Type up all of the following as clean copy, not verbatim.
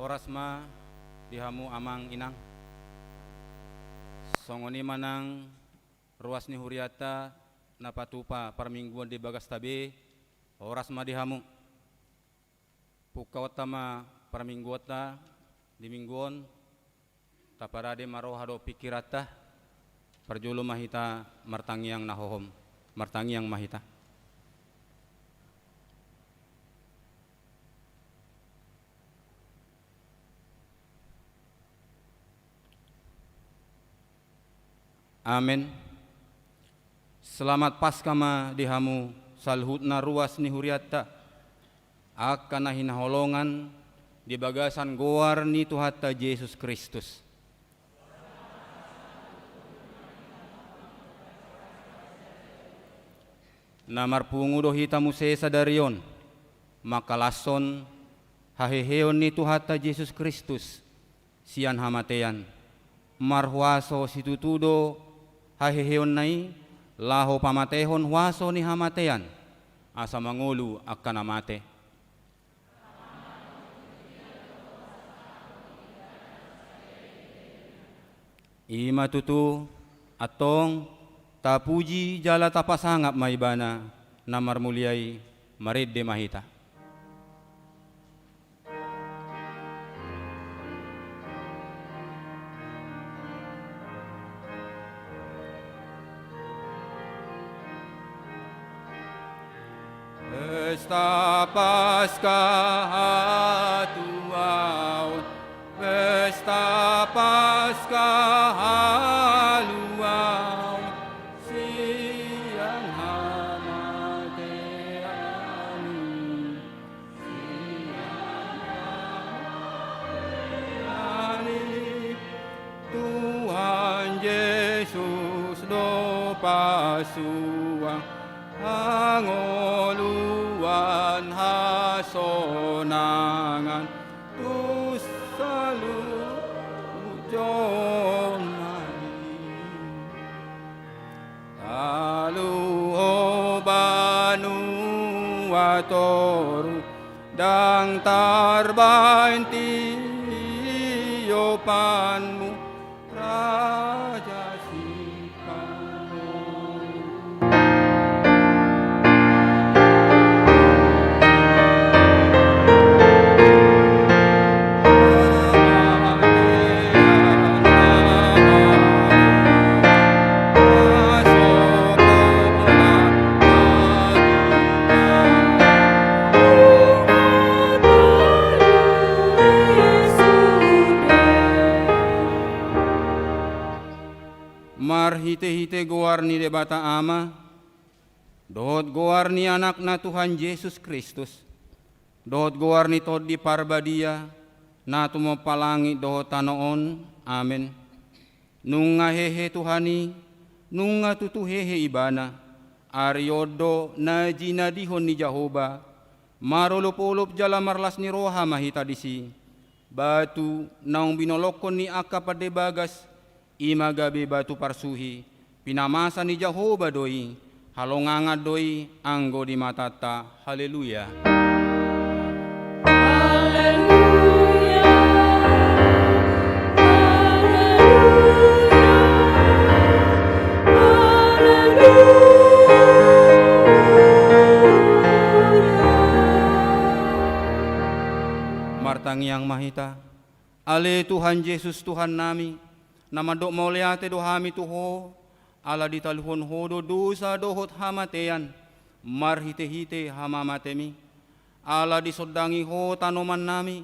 Horas ma dihamu amang inang songoni manang ruas ni huriata napatupa parmingguan di bagas tabe horas ma dihamu pukawata ma parmingguata di mingguan taparade marohado pikirata parjulu mahita martangiang nahohom martangiang mahita. Amin. Selamat Paskah ma dihamu salhutna ruas ni huriata akan hinaholongan di bagasan goar ni Tuhata Yesus Kristus. Namar pungudo hitamu sesa darion makalason haheheon ni Tuhata Yesus Kristus sian hamatean marhuaso situtudo haheheon nai laho pamatehon huaso ni hamatean asa mangulu akan amate. Ima tutu atong tapuji jala tapasangap maibana namar muliai maridde mahita. Pesta Paskah tuaon, pesta Paskah luaon, siang hamatean, Tuhan Yesus do pasuang angoluan hasonangan tu salujon taluhobanu watoru dang tarbain tiyopanmu Raja Sipamu. Hite-hite goar ni debata ama, dohot goar ni anak na Tuhan Yesus Kristus, dohot goar ni tod di parbadia, na tumapalangi dohot tanoon, amen. Nunga hehe Tuhani, nunga tutuhehe ibana, aryodo na jinadihon ni Jehovah, marulup-ulup jala marlas ni roha mahita disi, batu naung binolokon ni akapade bagas, imagabe batu parsuhi pinamasa ni Jehovah doi halonganga doi anggo di matata. Haleluya. Haleluya. Martangiang mahita ale Tuhan Yesus Tuhan nami namadok mauliate dohami tuho ala ditaluhon hodo dosa dohot hamatean marhite-hite hamamatemi ala disodangi ho tanoman nami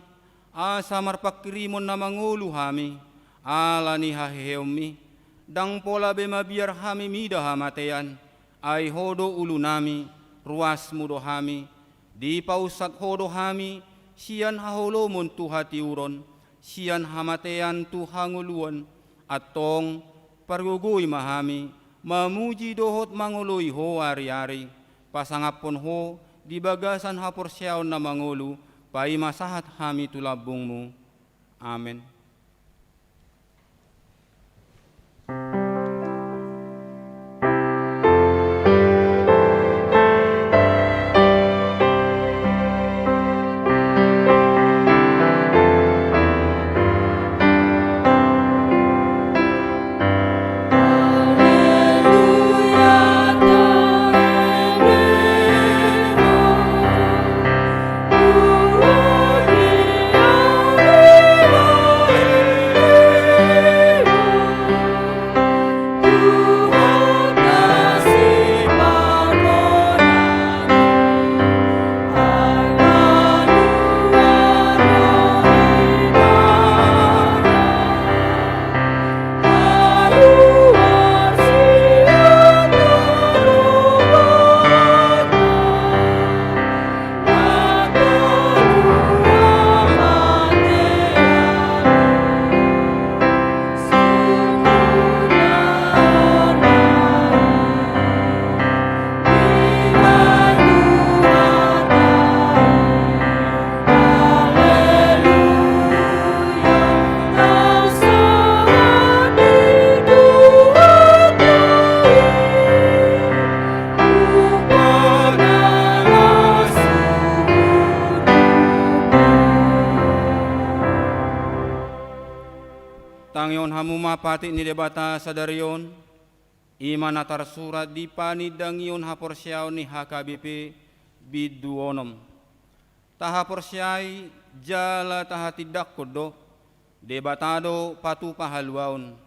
asa marpakirimon na mangulu hami ala ni haheheomi dang pola bema biar hami mida hamatean ay hodo ulu nami ruas mudo hami di pausat hodo hami sian haholomon tu hati uron sian hamatean tu hanguluan atong pargugoy mahami mamuji dohot manguluy ho ari-ari pasangapon ho di bagasan haporsyaon na mangulu pai masahat hami tulabungmu. Amen. Dangion hamu mapati ni debata sadarion, ima natar surat di pani dangion haporsiaw ni HKBP biduonom. Taha porsiai jala taha tidak kodo, debatado patu pahaluaon,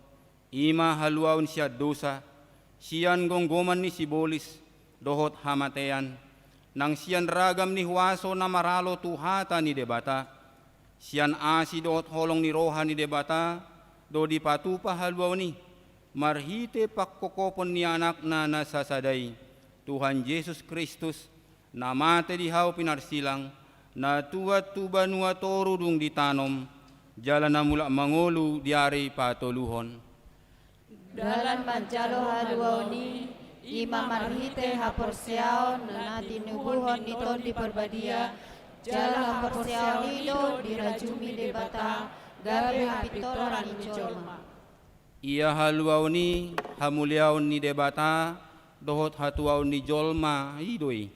ima haluaon siya dosa, siyan gonggoman ni sibolis, dohot hamatean, nang siyan ragam ni huwaso na maralo tuhata ni debata, siyan asi dohot holong ni roha ni debata, do di patu pahaluaon ni, marhite pakkokopon ni anak na nasasaday, Tuhan Yesus Kristus, namate di hau pinarsilang, na tuat tubanua torudung ditanom, jalan na mula mangulu diari patoluhon. Dalam panjalo haluaoni, ima marhite haporsiaon na tinubuhon nito di perbadia, jala haporsiaon ito dirajumi debata, gabi hapitoran ni jolma. Ia haluaw ni hamuliaw ni debata, dohot hatuaw ni jolma hidoy.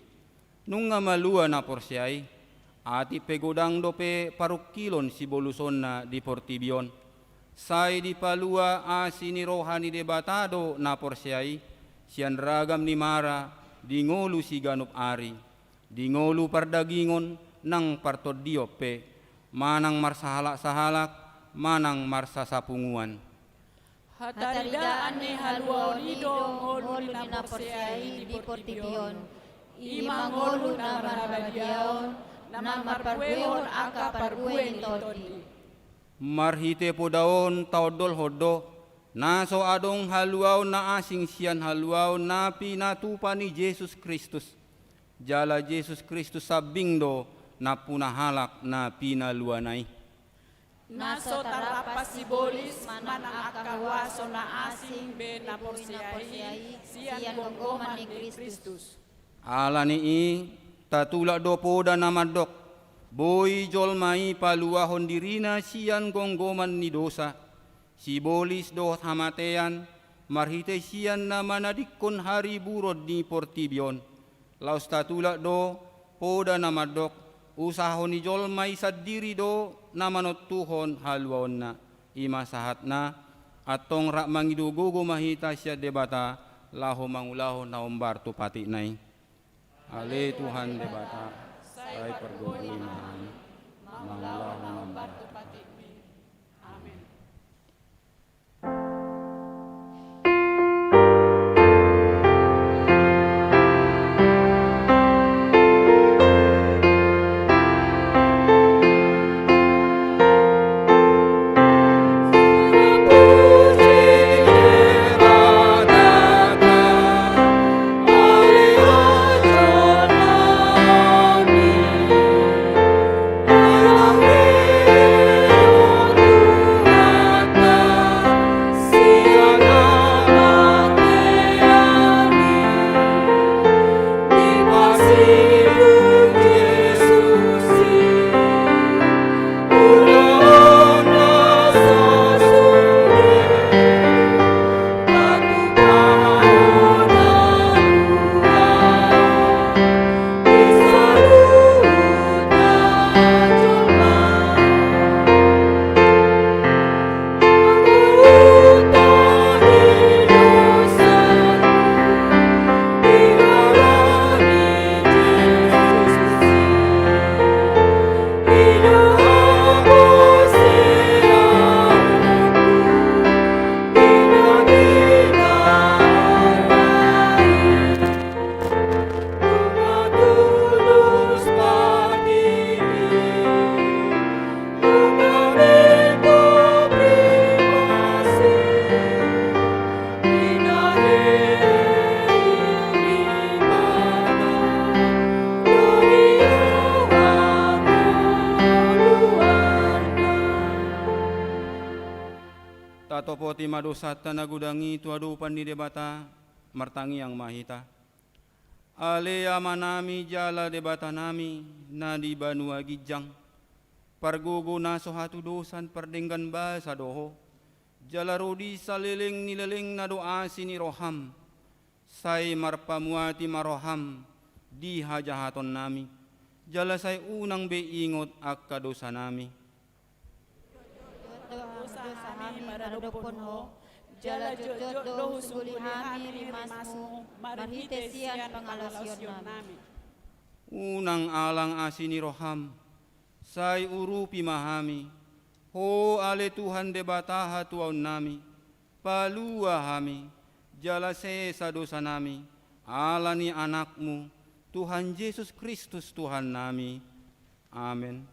Nung nga malua na porsiay, ati pegodang dope parukilon si boluson na di portibion. Say di palua asi ni roha ni debatado na porsiay, siyan ragam ni Mara, di ngolu si ganup ari, di ngolu pardagingon nang partodiope, manang marsahalak-sahalak, manang marsasapunguan. Hataridaan ni haluaoni do ngolu na porsiai di portibion. Ima ngolu na marabadiaon, na marparbueon aka parbueng todi. Marhite po daon taodol hodo, naso adong haluaw na asing siyan haluaw na pinatupa ni Jesus Kristus. Jala Jesus Kristus sabingdo na punahalak na pinaluanay. Naso tarapas si bolis man ang akawaso na asing be na porsiai, siyan gonggoman ni Kristus. Ala ni tatula do poda na madok, boy jolmai paluahon dirina siyan gonggoman ni dosa, si bolis do hamatean, marhite siyan na manadikon hari burod ni portibion, laus tatula do poda na madok, usahon ni jolmai sadiri do na manutuhon haluaon na, ima sahat na, atong rak mangidugugo mahita siya debata, laho mangulaho na umbar tupati nay. Ale Tuhan debata, say perguliman, mangulaho na umbar tupati. Amen. Tatopo ti madosata nagudangi tuadupan ni debata, martangi ang mahita. Ale amanami jala debata nami na di banua gijang. Pargugo na so hatu dosan pardenggan ba sa doho. Jala rodi sa liling nilaling na doa ni roham. Say marpamuati maroham di hajahaton nami. Jala say unang beingot ak kadosa nami. Dosa hami maradopon ho, jala jojot dohu sungguh hami rimasmu, marhite sian pangalasion nami. Unang alang asini roham, say urupi mahami, ho ale Tuhan debataha tuaun nami, palua hami, jala sesa dosa nami, alani anakmu, Tuhan Yesus Kristus Tuhan nami. Amin.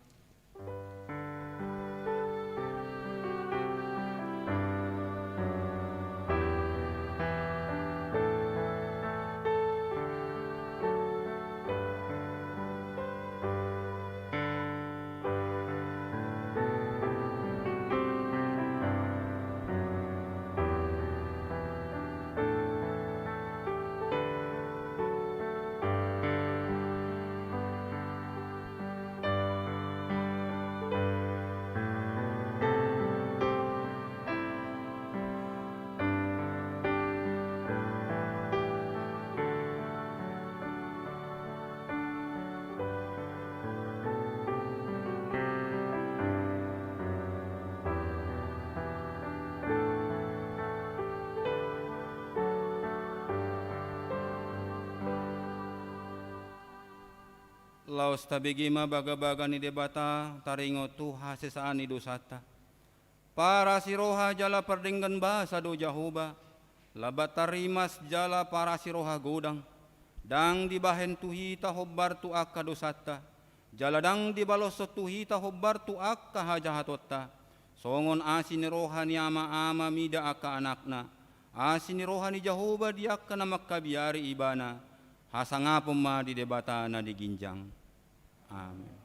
Laos tabigima baga-baga ni debata taringo tuha sesaan ni dosata. Para siroha jala perdinggan bahasa do jahuba. Labat tarimas jala para siroha godang. Dang dibahen tuhita hobbar tu akka dosata. Jala dang dibaloso tuhita hobbar tu akka hajahatotta. Songon asin roha ni ama-ama mida akka anakna. Asin roha ni jahuba di akka na makkabiari ibana. Hasangapom ma di debata na diginjang. Amin.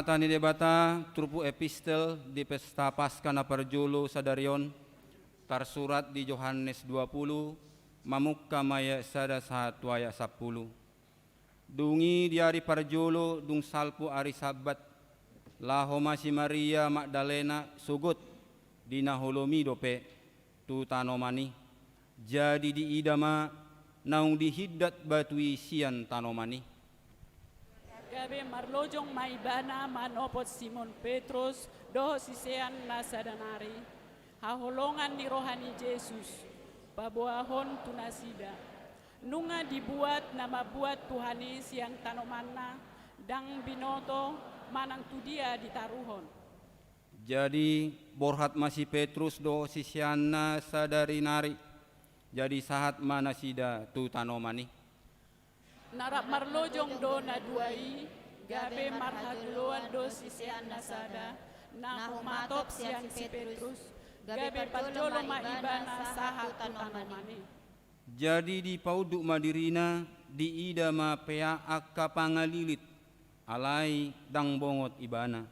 Tani debata trupu epistel di pesta Paskah na parjolo sadarion tarsurat di Yohanes 20 mamukka maya sada satu ayat 10. Dungi di hari parjolo dung salpu ari sabat laho masi Maria Magdalena sugut di naholomi dope tu tanomani jadi di idama naung dihiddat batui sian tanomani. Gabe marlojong maibana manopot Simon Petrus doho sisean na sadanari. Haholongan di rohani Yesus. Pabuahon tunasida. Nunga dibuat na mabuat Tuhani siang tanomanna. Dang binoto manang tu dia ditaruhon. Jadi borhat masih Petrus doho sisianna sadari nari. jadi sahat mana sida tu tanomani. Narap marlojong do na duai, gabe marhagluan do sisian nasada, na humatop sian si Petrus, gabe patjolo maibana sahat tu tanomani. Jadi di pauduk madirina di ida ma pea akka pangalilit alai dang bongot ibana.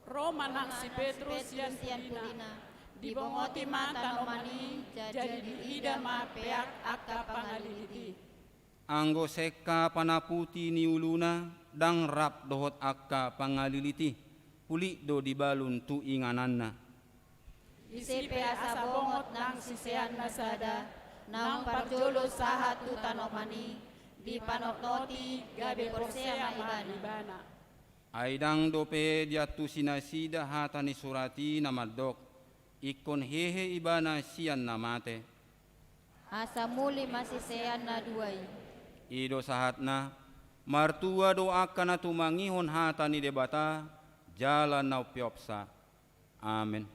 Roma nang si Petrus sian pulina, dibongoti man tanomani, jadi di ida ma peak akka pangaliliti. Anggo seka panaputi ni uluna dang rap dohot akka pangaliliti puli do dibalun tu ingananna. Isipe asa bongot nang sisean nasada, nang parjolo sahat tu tanomani, di panotnoti gabe porsea maibana. Aidang dope diatu sinasida hatani surati namadok ikon hehe ibana sian namate. Asa muli masisean na duay. Ido sahatna martua doakan na tumangihon hatani debata jalan na piopsa. Amen.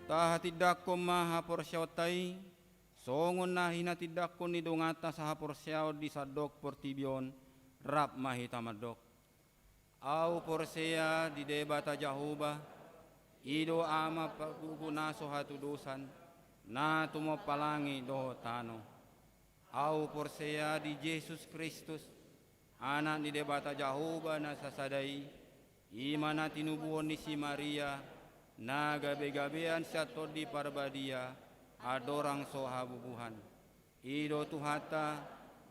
Tahatidak ko mahaporsyaotai, songon na hinatidak ko ni dongata sa haporsyaw di sadok portibion, rap mahitamadok. Au porsea di debata Jahoba, ido ama pagugunaso hatudusan, na tumopalangi dohotano. Au porsea di Jesus Kristus, anak di debata Jahoba na sasadai, imana tinubuhon ni si Maria, na gabe-gabean siya di parbadia, adorang sohabubuhan. Ido tuhata,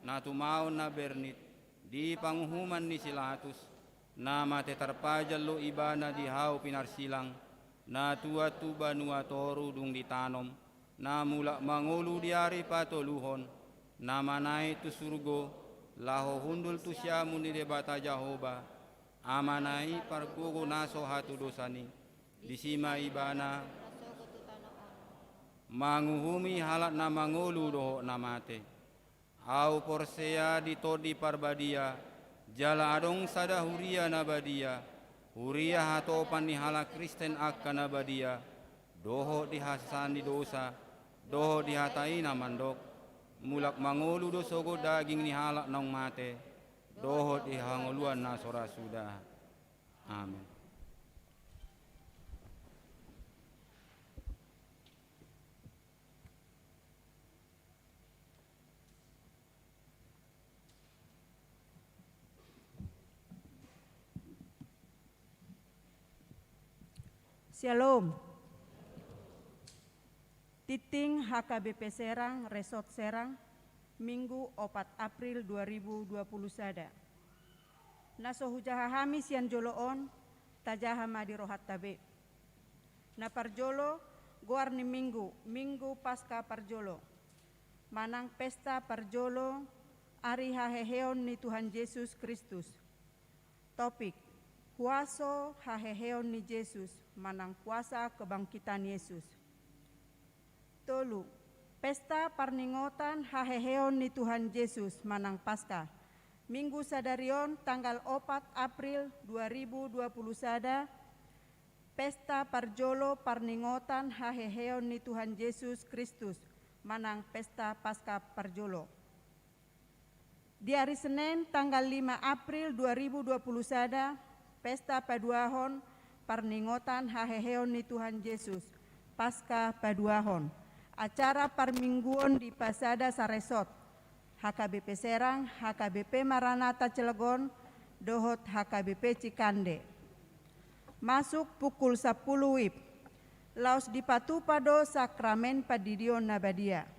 na tumaon na bernit, di panguhuman ni silatus, na matetarpajal lo ibana di hau pinarsilang, na tua tuba nuatoru dung ditanom, na mula mangulu diari patoluhon, na manay tu surgo, laho hundul tu siya muni debata Jahoba, amanay pargugo naso hatudosani, disima ibana manguhumi halat na mangulu doho namate. Au porsea ditodi parbadia, jala adong sada huria nabadia, huria hatopan ni hala Kristen akka nabadia, doho dihasan di dosa, doho dihatai namandok, mulak mangulu dosogo daging ni halak nong mate, doho dihanguluan na sora sudah. Amin. Shalom. Titing HKBP Serang, Resort Serang, Minggu 4 April 2020 sada. Naso hujahahami sian joloon, tajahama di rohat tabe. Na parjolo, guar ni Minggu Pasca parjolo. manang pesta parjolo ari haheheon ni Tuhan Yesus Kristus. Topik, kuaso haheheon ni Yesus, manang kuasa kebangkitan Yesus. Tolu, pesta parningotan haheheon ni Tuhan Yesus, manang Paskah. Minggu sadarion tanggal 4 April 2021, pesta parjolo parningotan haheheon ni Tuhan Yesus Kristus, manang pesta Paskah parjolo. Di hari Senin tanggal 5 April 2021, pesta paduahon parningotan haheheon ni Tuhan Yesus, Paskah paduahon. Acara parmingguon di Pasada Saresot, HKBP Serang, HKBP Maranatha Cilegon, dohot HKBP Cikande. Masuk pukul 10 WIB. Laos dipatupado sakramen padidion nabadia.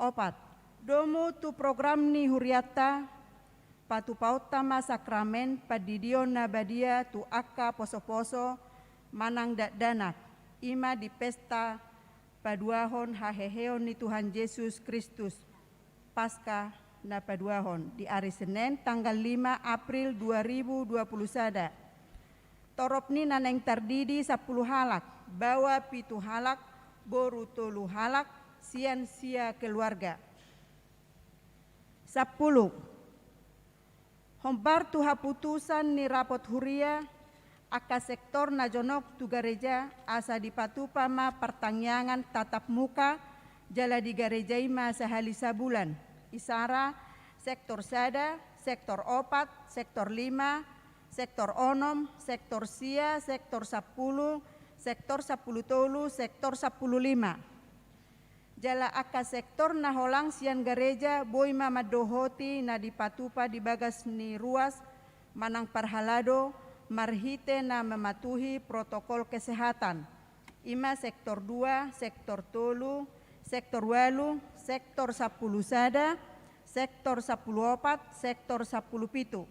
4. Domu tu program ni huriata patupautama sakramen padidion nabadia tu akka poso-poso manang danak ima di pesta paduahon haheheon ni Tuhan Yesus Kristus Paskah na paduahon di hari Senin tanggal 5 April 2021. Torop ni naneng tardidi 10 halak, bawa 7 halak, boru 3 halak, sian sia keluarga. 10. Hombar tu haputusan ni rapot huria, aka sektor najonok tu gereja asa dipatupama pertangyangan tatap muka jala di gereja ima sehali sabulan. Isara, sektor sada, sektor 4, sektor 5, sektor onom, sektor sia, sektor 10, sektor 10 tolu, sektor 10 5. Jala aka sektor naholang sian gereja boima madohoti na dipatupa di bagas ni ruas manang parhalado marhite na mematuhi protokol kesehatan. Ima sektor 2, sektor tolu, sektor 8, sektor 10 sada, sektor 10 4, sektor 10 7.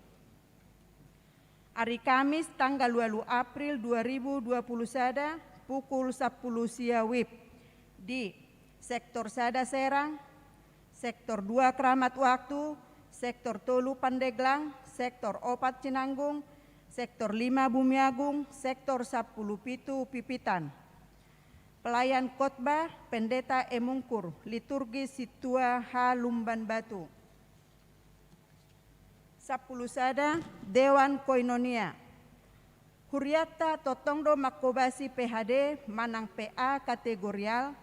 Hari Kamis tanggal 2 April 2021 pukul 10 sia WIB di sektor sada Serang, sektor 2 Keramat Waktu, sektor tolu Pandeglang, sektor 4 Cinanggung, sektor 5 Bumiagung, sektor 10 Pitu Pipitan. Pelayan khotbah Pendeta Emungkur, liturgi Situa H. Lumban Batu. 10 sada Dewan Koinonia. Huriata Totongdo Makobasi PHD manang PA kategorial,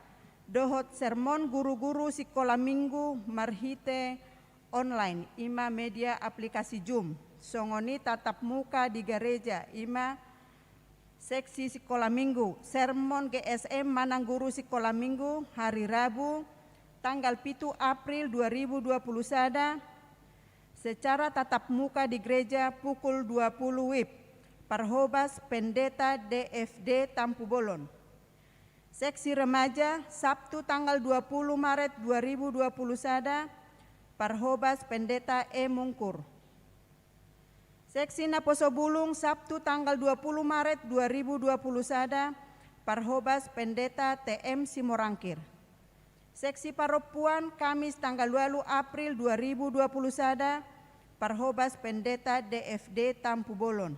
dohot sermon guru-guru sekolah minggu marhite online, ima media aplikasi Zoom. Songoni tatap muka di gereja, ima seksi sekolah minggu, sermon GSM manang guru sekolah minggu hari Rabu tanggal 7 April 2021 secara tatap muka di gereja pukul 20 WIB, Parhobas Pendeta DFD Tampu Bolon. Seksi remaja Sabtu tanggal 20 Maret 2021, Parhobas Pendeta E. Mungkur. Seksi Naposo Bulung Sabtu tanggal 20 Maret 2021, Parhobas Pendeta TM Simorangkir. Seksi Paropuan Kamis tanggal 2 April 2021, Parhobas Pendeta DFD Tampu Bolon.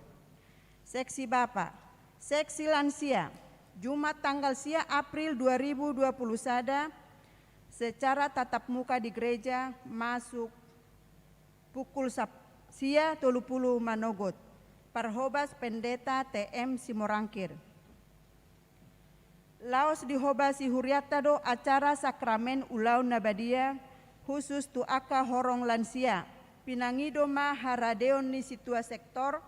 Seksi Bapak, Seksi Lansia, Jumat tanggal sia April 2021, secara tatap muka di gereja masuk pukul sia 30 manogot, Parhobas Pendeta TM Simorangkir. Laos dihobasi huriatado acara sakramen ulau nabadia khusus tu aka horong lansia, pinangido ma haradeon ni situa sektor,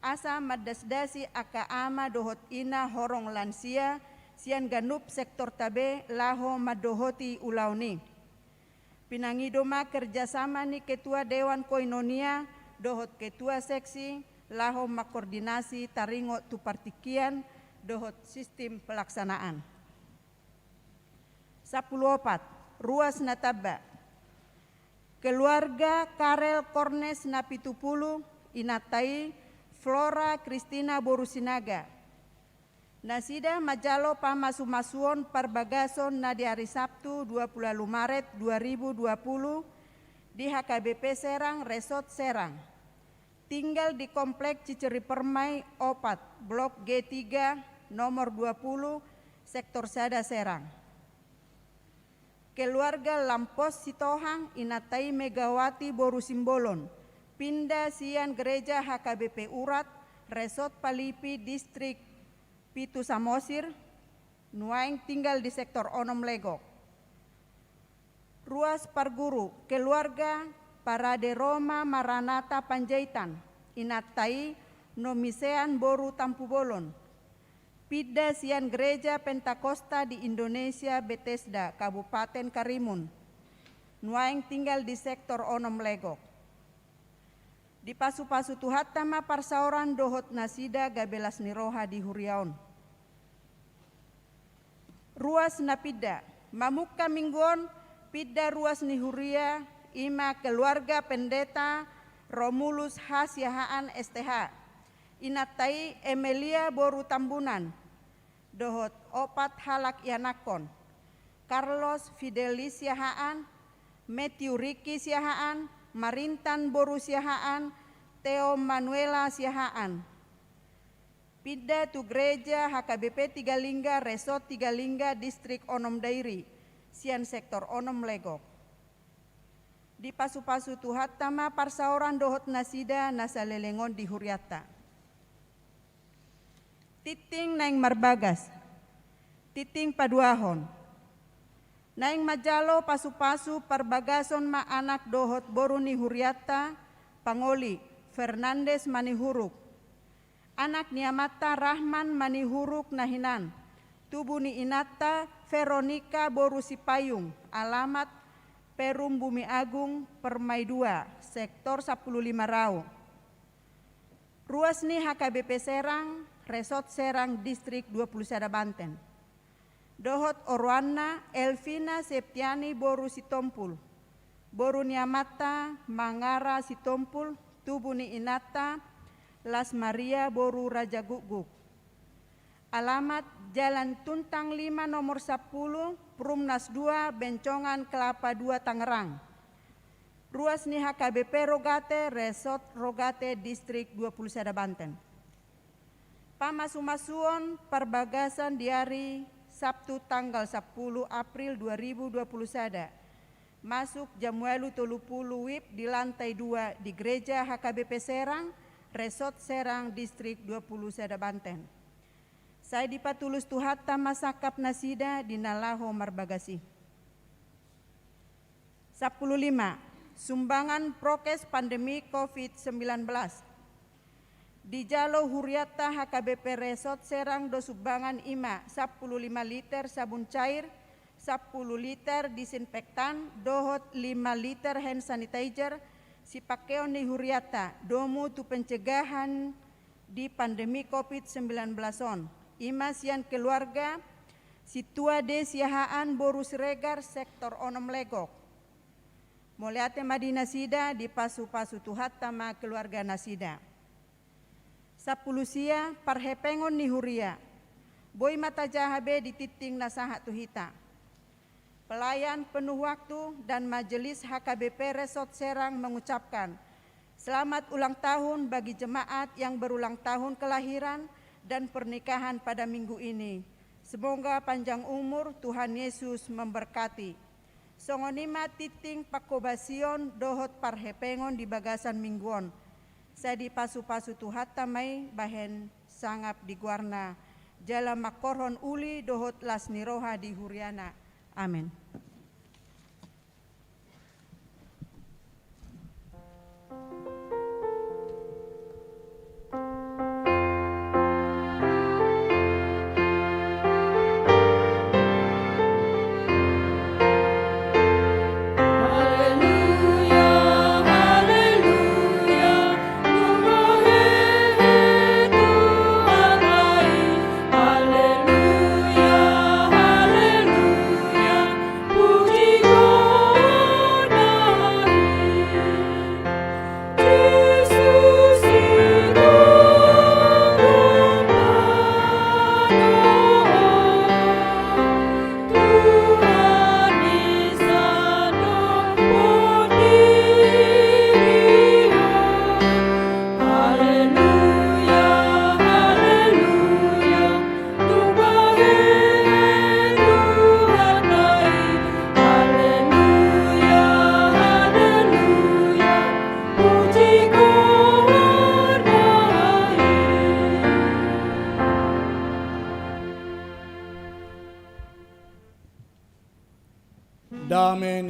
asa madasdasi aka ama dohot ina horong lansia, sian ganup sektor tabe laho madohoti ulau ni. Pinangido ma kerjasama ni ketua Dewan Koinonia, dohot ketua seksi, laho makoordinasi taringo tu partikian, dohot sistem pelaksanaan. 14. Ruas Nataba. Keluarga Karel Kornes Napitupulu, Inatai, Flora Kristina Borusinaga. Nasida majalo pamasumasuon perbagason na di hari Sabtu 20 Maret 2020 di HKBP Serang, Resort Serang. Tinggal di Komplek Ciceri Permai 4, Blok G3, nomor 20, Sektor Sada Serang. Keluarga Lampos Sitohang Inatai Megawati Boru Simbolon, pindah sian gereja HKBP Urat, Resort Palipi, Distrik Pitu Samosir, nuaing tinggal di sektor Onom Legok. Ruas Parguru, keluarga Parade Roma Maranata Panjaitan, Inatai Nomisean Boru Tampu Bolon, pindah sian gereja Pentakosta di Indonesia Bethesda, Kabupaten Karimun, nuaing tinggal di sektor Onom Legok. Di Pasu-Pasu Tuhatama Parsauran Dohot Nasida Gabelas Niroha di Huriaon. Ruas Napida, Mamuka Mingguon, Pida Ruas Nihuria, Ima keluarga Pendeta Romulus H. Siahaan STH, Inatai Emilia Boru Tambunan, Dohot Opat Halak Yanakon, Carlos Fidelis Siahaan, Matthew Riki Siahaan, Marintan Boru Siahaan, Theo Manuela Siahaan. Pindah tu gereja HKBP Tigalingga, Resort Tigalingga, Distrik Onom Dairi, sian sektor Onom Legok. Di Pasu-Pasu Tuhatama Parsauran Dohot Nasida Nasalelengon di Huriata. Titing Naing Marbagas, Titing Paduahon, Naing Majalo Pasu-Pasu Parbagason Ma Anak Dohot Boruni Huriata, Pangoli Fernandes Manihuruk, anak Niamata Rahman Manihuruk Nahinan, Tubuh ni Inata Veronika Boru Sipayung, alamat Perum Bumi Agung Permai 2, sektor 15 Rau. Ruas ni HKBP Serang, Resort Serang, Distrik 20 Sada Banten. Dohot Orwana Elvina Septiani Boru Sitompul, Boru Niamata Mangara Sitompul, Tubuh ni Inata Las Maria Boru Raja Guguk. Alamat Jalan Tuntang 5 nomor 10, Perumnas 2, Bencongan Kelapa 2 Tangerang. Ruas ni HKBP Rogate, Resort Rogate, Distrik 20 Sada Banten. Pamasumasuon Perbagasan di hari Sabtu tanggal 10 April 2020 Sada. Masuk Jamuelu Tolupulu WIB di lantai 2 di Gereja HKBP Serang, Resort Serang, Distrik 20 Sada Banten. Saya dipatulus Tuhata Masakap Nasida di Nalaho Marbagasi. 15. Sumbangan prokes pandemi COVID-19. Di Jalo Huriata HKBP Resort Serang do sumbangan ima 15 liter sabun cair, 10 liter disinfektan, dohot 5 liter hand sanitizer, si pakeo ni Huriata, domu tu pencegahan di pandemi COVID-19 on. Ima sian keluarga, si tua de siahaan Boru Siregar, sektor Onom Legok. Moleate Madina Sida di Pasu-Pasu Tuhatama keluarga Nasida. 10 sia parhepengon ni Huria, boy mata jahabe di titing nasaha tuhita. Pelayan penuh waktu dan majelis HKBP Resort Serang mengucapkan selamat ulang tahun bagi jemaat yang berulang tahun kelahiran dan pernikahan pada minggu ini. Semoga panjang umur, Tuhan Yesus memberkati. Songonima titing pakobasion dohot parhepengon di bagasan mingguon. Saya di Pasu-Pasu Tuhatamai bahen sangap di Guarna. Jala makorhon uli dohot las niroha di Huriana. Amin. Haleluya, haleluya,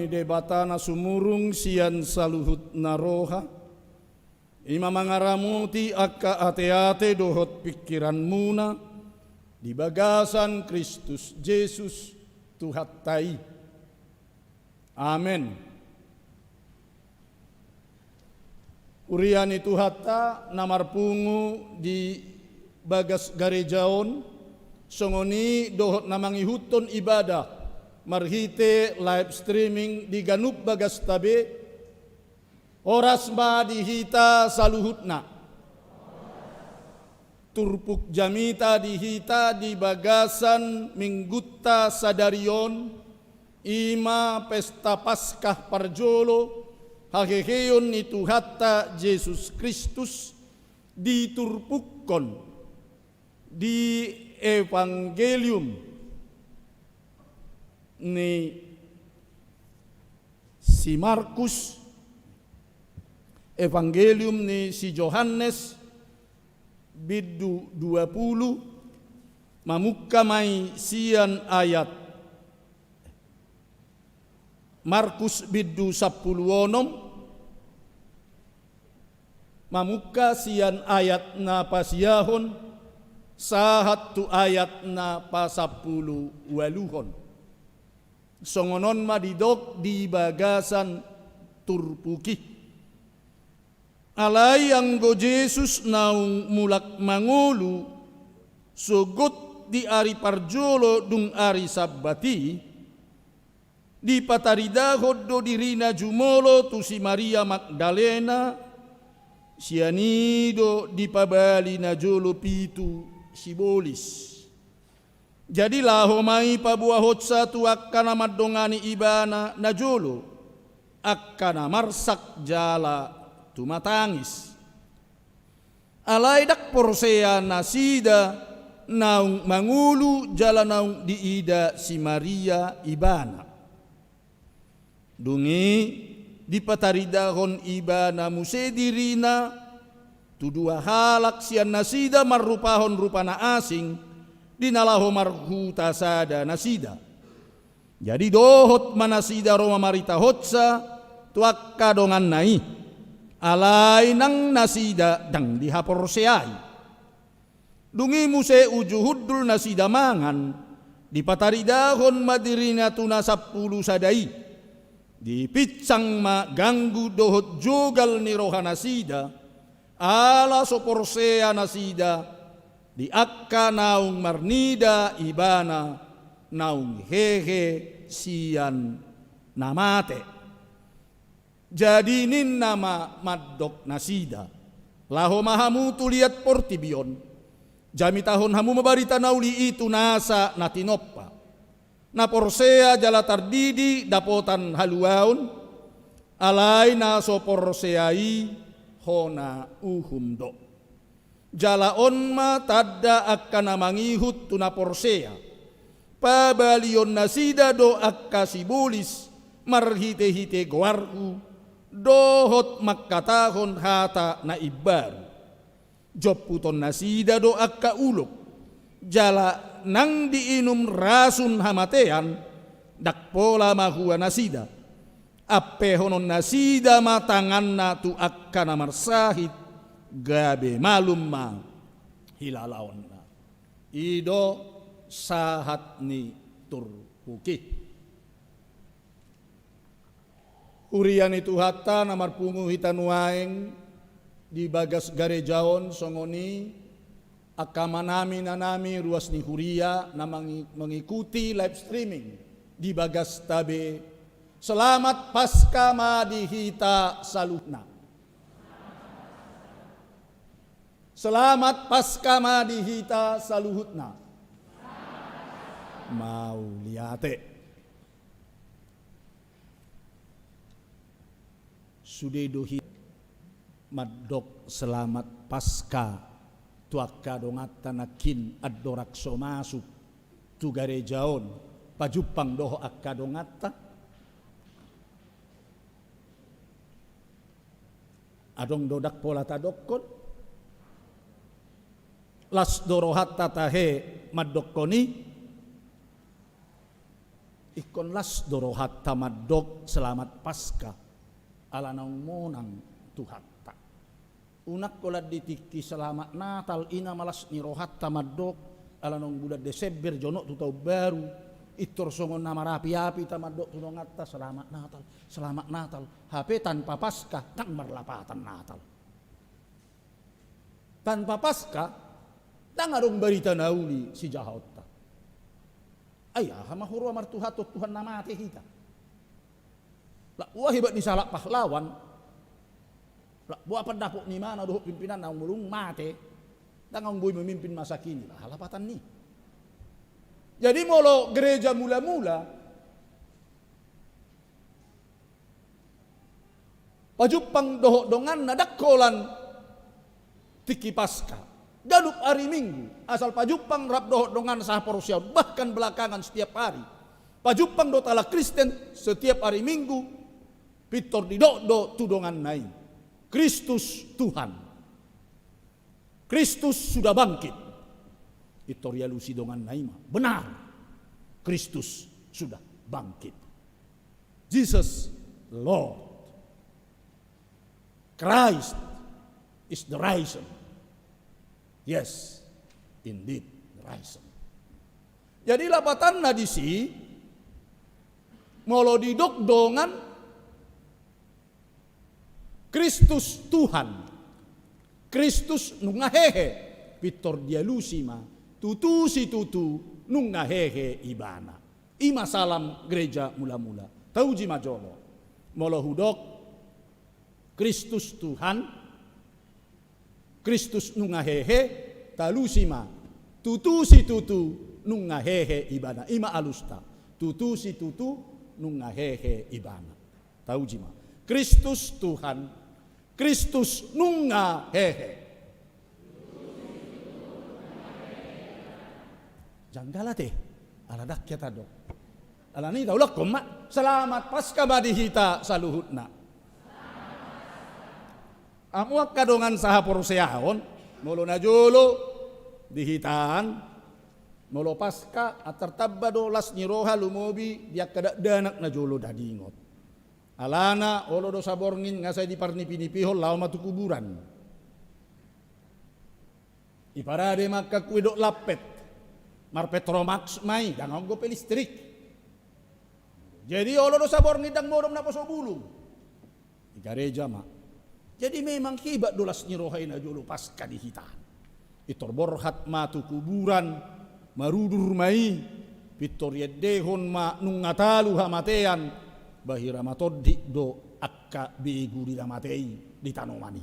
ni debatana sumurung sian saluhut naroha. Ima mangaramuti akka ate-ate dohot pikiran muna di bagasan Kristus Yesus Tuhattai. Amin. Uriani Tuhatta namar pungu di bagas garejaon songoni dohot namangi huton ibadah marhite live streaming di ganup bagas tabe oras ma dihita saluhutna turpuk jamita dihita di bagasan minggutta sadarion ima pesta Paskah parjolo hakekeon ni Tuhatta Yesus Kristus diturpukkon di evangelium ni si Markus, evangelium ni si Yohanes biddu 20 mamukka mai sian ayat Markus biddu 10 mamukka sian ayat na pasiyahon sahat tu ayat na pasapulu waluhon songonon madidok di bagasan turpuki alay ang go Jesus naung mulak mangulu sugut di ari parjolo dung ari sabbati di pataridahod do dirina jumolo tu si Maria Magdalena sianido di pabali na jolo pitu sibolis. Jadi lahomai pabuahot sa tu akkana madongani ibana na jolo akkana marsak jala tumatangis. Alay dak porsea nasida naung mangulu jala naung diida si Maria ibana. Dungi di pataridahon ibana musedirina tu dua halak sian nasida marrupahon rupana asing dinalaho marhuta sada nasida. Jadi dohot manasida Roma marita hotsa tuakka dongan nai alai nang nasida dang dihaporseai. Dungi muse ujuhuddul nasida mangan di pataridahon madirina tuna 10 sadai. Di pitsang maganggu dohot jogal ni roha nasida ala soporsea nasida di akka naung marnida ibana naung hehe sian namate. Jadi nin nama maddok nasida laho mahamutu liat portibion jami tahun hamu mabarita nauli itu nasa natinoppa na porsea jala tardidi dapotan haluaun alay na so porseai hona uhumdo jala onma tadda akka namangihut tuna porsea pabalion nasida do akka sibulis marhite-hite goarku dohot makkatahon hata na ibaru jopputon nasida do akka uluk jala nang diinum rasun hamatean dakpola mahua nasida appe honon nasida matangan na tu akka namarsahit gabe malum ma hilalaon na ido sahat ni turpuki urian itu hatta namar pungu hitanuaeng di bagas garejaon songoni akamanami nanami ruas ni huria na mengikuti live streaming di bagas tabe. Selamat Paskah madihita saluhna. Selamat Paskah madihita saluhutna. Mau liate. Sudedohi maddok selamat Paskah tuakka dongata nakin adorak so masuk tu garejaon pajupang doho akka dongata adong dodak pola tadokon las dorohat tatahe maddokoni ikonlas dorohat tamadok selamat Paskah ala naung monang tuhatta. Unak kolad ditiki selamat Natal ina malas ni rohat tamadok ala naung bulan Desember jonok tu tahun baru. Itor songon nama rapi-api tamadok tu ngatta selamat Natal, selamat Natal. HP tanpa Paskah tang merlapatan Natal. Tanpa Paskah tang arong berita nauli si jahota. Ayah mahuru amar Tuhan nama ate kita. Lah wahibat ni salak pahlawan. Lah buat pendapuk ni mana doh pimpinan naung mulung mate. Tang boy memimpin masa kini lah halapatan ni. Jadi molo gereja mula-mula pajupang dohok dongan nadakkolan tiki Paskah. Galup hari Minggu asal pajupang rap dohok dongan sah porosiaun bahkan belakangan setiap hari. Pajupang do tala Kristen setiap hari Minggu pitor di do tudongan naik. Kristus Tuhan. Kristus sudah bangkit. Itoria lusi dongan naima. Benar. Kristus sudah bangkit. Jesus Lord. Christ is the risen. Yes, indeed the risen. Jadi lapatan nadisi molo didok dongan Kristus Tuhan. Kristus nungahehe pitor dia lusima. Tutu si tutu nung ngahehe ibana. Ima salam gereja mula-mula. Tauji majolo. Molo hudok Kristus Tuhan. Kristus nung ngahehe talusima. Tutu si tutu nung ngahehe ibana. Ima alusta. Tutu si tutu nung ngahehe ibana. Tauji ma. Kristus Tuhan. Kristus nung ngahehe. Janggala teh, ala dakyat adok. Ala ni daulah koma, selamat Paskah badihita saluhutna. Amuak kadongan saha poroseahon, molo najolo dihitaan, molo Paskah atar tabbado las nyiroha lumobi dia kada danak najolo dadingot. Alana olo do saborngin ngasai di parnipi-nipihol lao matu kuburan. Iparade maka kuidok lapet. Mar Petromax mai dangang go pelistrik. Jadi olo do sabor ngidang modom na poso bulung. Igareja ma. Jadi memang kibat dolas nyirohay na jolo Paskah dihitaan. Itor borhat matu kuburan marudur mai pitor yedehon ma nung ngatalu hamatean bahira matoddi do akka beguri damatei di tanomani.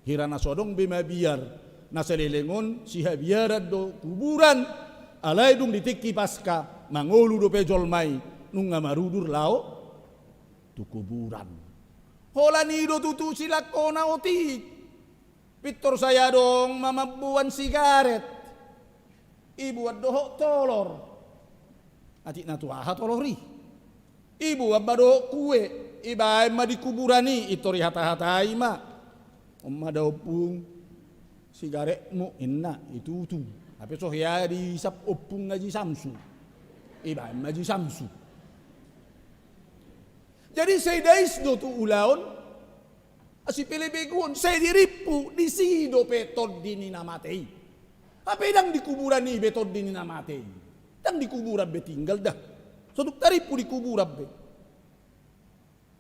Hirana sodong bema biar na selelengon si habiaran do kuburan. Alai dung ditiki Paskah mangolu do pejol mai nunga marudur lao tu kuburan. Hola nido tutu silakona oti. Pitor saya dong mamabuan sigaret. Ibu adohok tolor. Atik na tuaha tolori. Ibu abado kue. Iba ma di kuburani itori hata-hatai ma. Omma daupung sigaretmu inna itu tu. Tapi so ya di sap opung ngaji samsu. Iba ngaji samsu. Jadi saya dais do tu ulaon asi pelebegon saya diripu di sido petod dini namatei. Apa dang di kuburan ni betod dini namatei. Dang di kuburan be tinggal dah. Soduk taripu di kuburan be.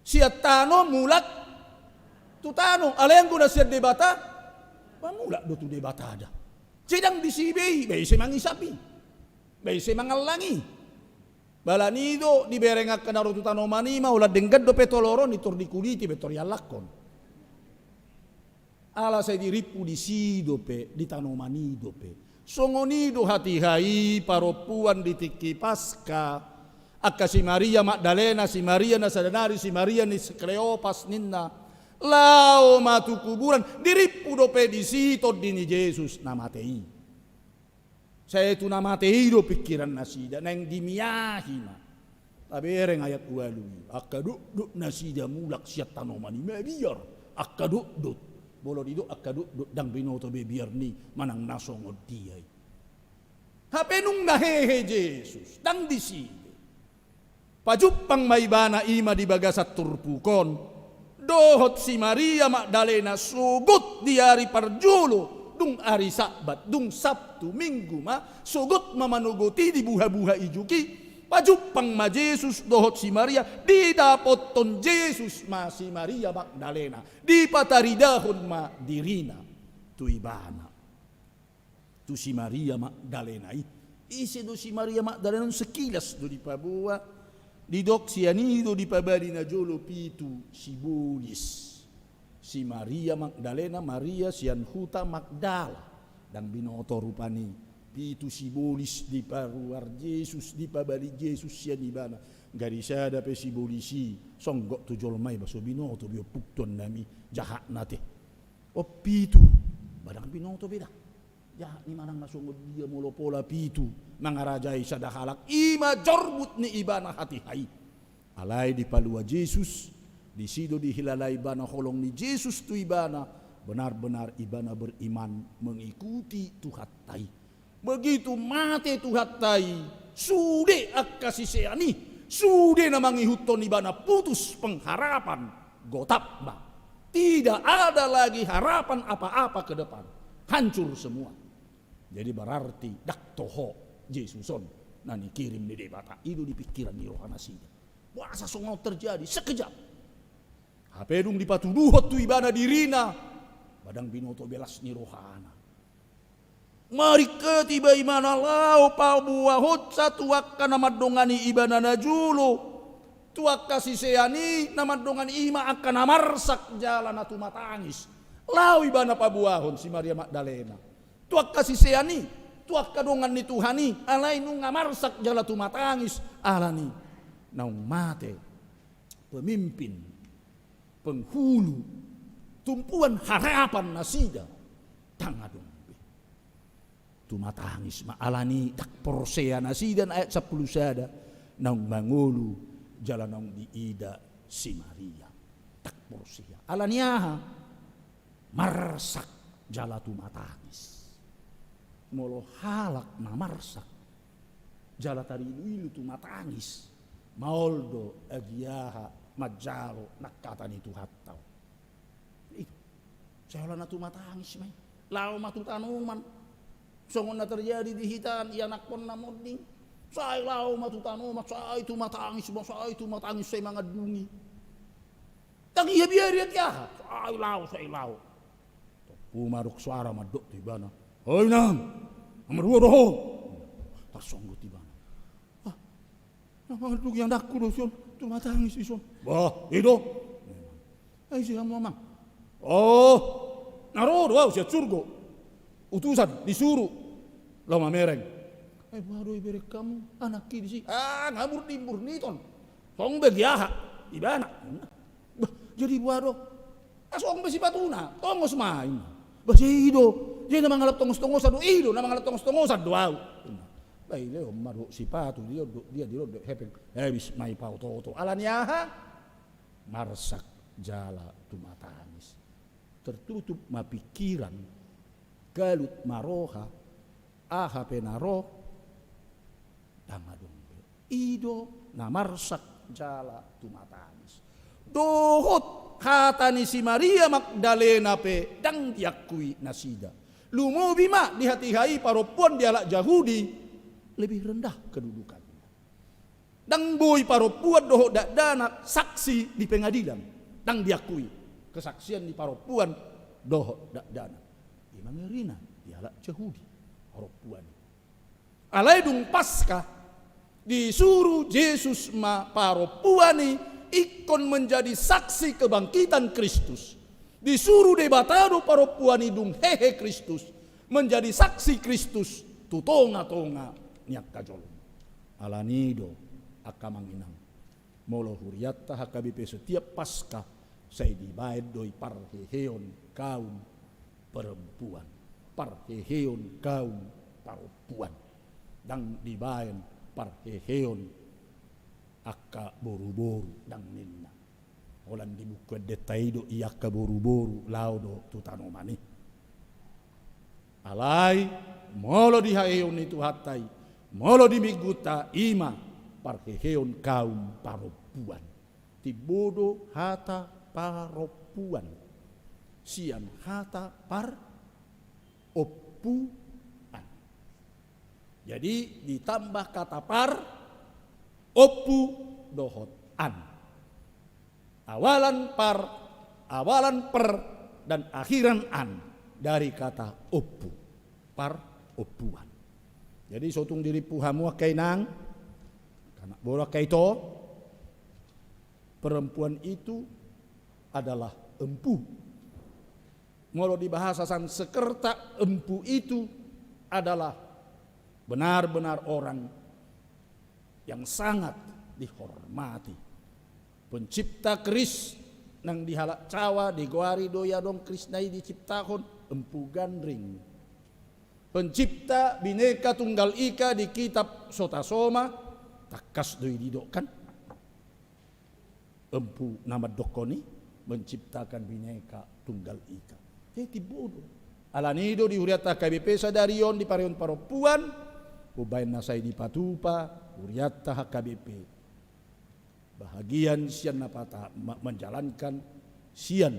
Siat tano mulak tu tano alayang ko na siat debata. Pamulak do tu debata ada. Sedang disibei, bayi semangi sapi, bayi semangalangi. Balanido di berengak kena rotu tanomani ma ulah denggat do petoloron itor di kuliti betor yalakon. Ala saya diripu di sido pe di tanomani do pe. Songonido hati hai paropuan di tiki Paskah. Akka si Maria Magdalena, si Maria Nasadanari, si Maria ni Kleopas ninna. Lao matu kuburan diripu dope di situ dini Yesus namatei. Saya itu namatei do pikiran nasida neng dimiahi ma. Tapi ereng ayat walu. Akaduk nasida mulak siat tanomani biar akaduk bolo dido akaduk dang binoto be biar ni manang nasongod dia. Hape nung nahehe Yesus dang di sini. Pajupang maibana ima di bagasat turpukon. Dohot si Maria Magdalena sugut di hari parjulo. Dung hari Sabat, dung Sabtu, Minggu sugut mamanuguti di buha-buha ijuki. Pajupang ma Jesus dohot si Maria. Di dapoton Jesus ma si Maria Magdalena. Di pataridahon ma dirina. Tu ibana. Tu si Maria Magdalena. Isi do si Maria Magdalena sekilas do di pabuha. Di dok sianido di pabali na jolo pitu si bulis. Si Maria Magdalena, Maria sian huta Magdala. Dan binoto rupani pitu si bulis di paruar Yesus, di pabali Yesus sian ibana. Garisada pe si bulisi, songgok tu jolmai baso binoto bio pukton nami jahat nate. O pitu, badang binoto beda. Jahat ni manang nasungod dia molo pola pitu mangarajai sadahalak ima jorbut ni ibana hati hai. Alai di palua Yesus di sido dihilalai ibana holong ni Yesus tu ibana benar-benar ibana beriman mengikuti Tuhan tai. Begitu mate Tuhan tai sude akasi seani sude namangi huton ibana putus pengharapan gotap ba. Tidak ada lagi harapan apa-apa ke depan. Hancur semua. Jadi berarti dak toho Yesuson nani kirim di debata itu di pikiran ni rohana sida. Puasa songau terjadi sekejap. Hapedung dipatuduhot tu ibana dirina. Badang binoto belas ni rohana. Mari ketiba imana lau pa buahot satu wakka namadongani ibana najulo. Tuakka siseani namadongani ima akan namarsak jalan atu matangis. Lau ibana pa buahon si Maria Magdalena. Tuak kasih seani, tuak kadongan ni Tuhani, alai nu ngamarsak jala tu matangis, alani naung mate, pemimpin, penghulu, tumpuan harapan nasida, tangadong tu matangis, alani tak persea nasida ayat 10 sada, naung mangulu jala naung diida si Maria, tak persea, alani aha, marsak jala tu matangis. Molo halak namarsak jala tari ilu tu matangis maoldo agiaha majalo nakata ni tu hattau itu jala na tu matangis mai lao matu tanuman songon na terjadi di hitan ia nakpon na moding sai lao matu tanuman sai tu matangis sai mangadungi tang iya biar dia sai lao pumaruk suara madok di bana. Oi nang, nomor 2 doho. Tersonggot di bana. Ah, nama ngaduk yang dakku doh sion, tu matangis ison. Wah, itu. Ai si mamang. Oh, naro doa usia surgo. Utusan disuruh lama mereng. Baru iberek kamu anak kiri sih. Ngamur dimbur niton. Song begiaha ibana. Jadi baru. Asong besi patuna, tongos main. Basi ido. Dia na mangalap tongos-tongosan do ido na mangalap tongos-tongosan do au. Bai leo maru sipatu dia di rodo hepeng habis mai pau toto. Alaniaha marsak jala tu matangis. Tertutup ma pikiran galut maroha aha penaro damadong. Ido na marsak jala tu matangis. Dohot kata ni si Maria Magdalena pe dang diakui nasida. Lumubi mak di hati hai paropon dialak Yahudi lebih rendah kedudukannya. Dang boy paropuan dohok dak danak saksi di pengadilan. Dang diakui kesaksian di paropuan dohok dak danak. Imangerina dialak Yahudi paropuan. Alaidung pasca disuruh Yesus ma paropuani ikon menjadi saksi kebangkitan Kristus. Disuruh debatado paropuan idung hehe Kristus menjadi saksi Kristus tutonga-tonga niak kajolong. Alanido akamanginang. Molo huriatta hakabipe setiap pasca saya dibayad doi parheheon kaum perempuan. Parheheon kaum paropuan. Dang dibayad parheheon akka boru-boru dang ninna. Olan di buku detaido iya ka boru-boru laudo tu tanomani. Alai molo di haeon itu hatai. Molo di miguta ima parheheon kaum paropuan. Ti bodo hata paropuan. Sian hata par oppuan. Jadi ditambah kata par, oppu dohot an. Awalan par, awalan per, dan akhiran an dari kata oppu. Par oppuan. Jadi sotung diri puhamu kay nang kanak borak kay to, perempuan itu adalah empu. Molo di bahasa Sanskerta, empu itu adalah benar-benar orang yang sangat dihormati. Pencipta keris nang dihalak cawa di goari doya dong krisnai diciptakon empu gandring. Pencipta bineka tunggal ika di kitab Sotasoma takas doi didokkan. Empu nama dokoni menciptakan bineka tunggal ika. Jadi bodoh. Alanido di huriata KBP sadarion di pareon paropuan, ubain nasai di patupa, huriata HKBP. Bahagian sian napata menjalankan sian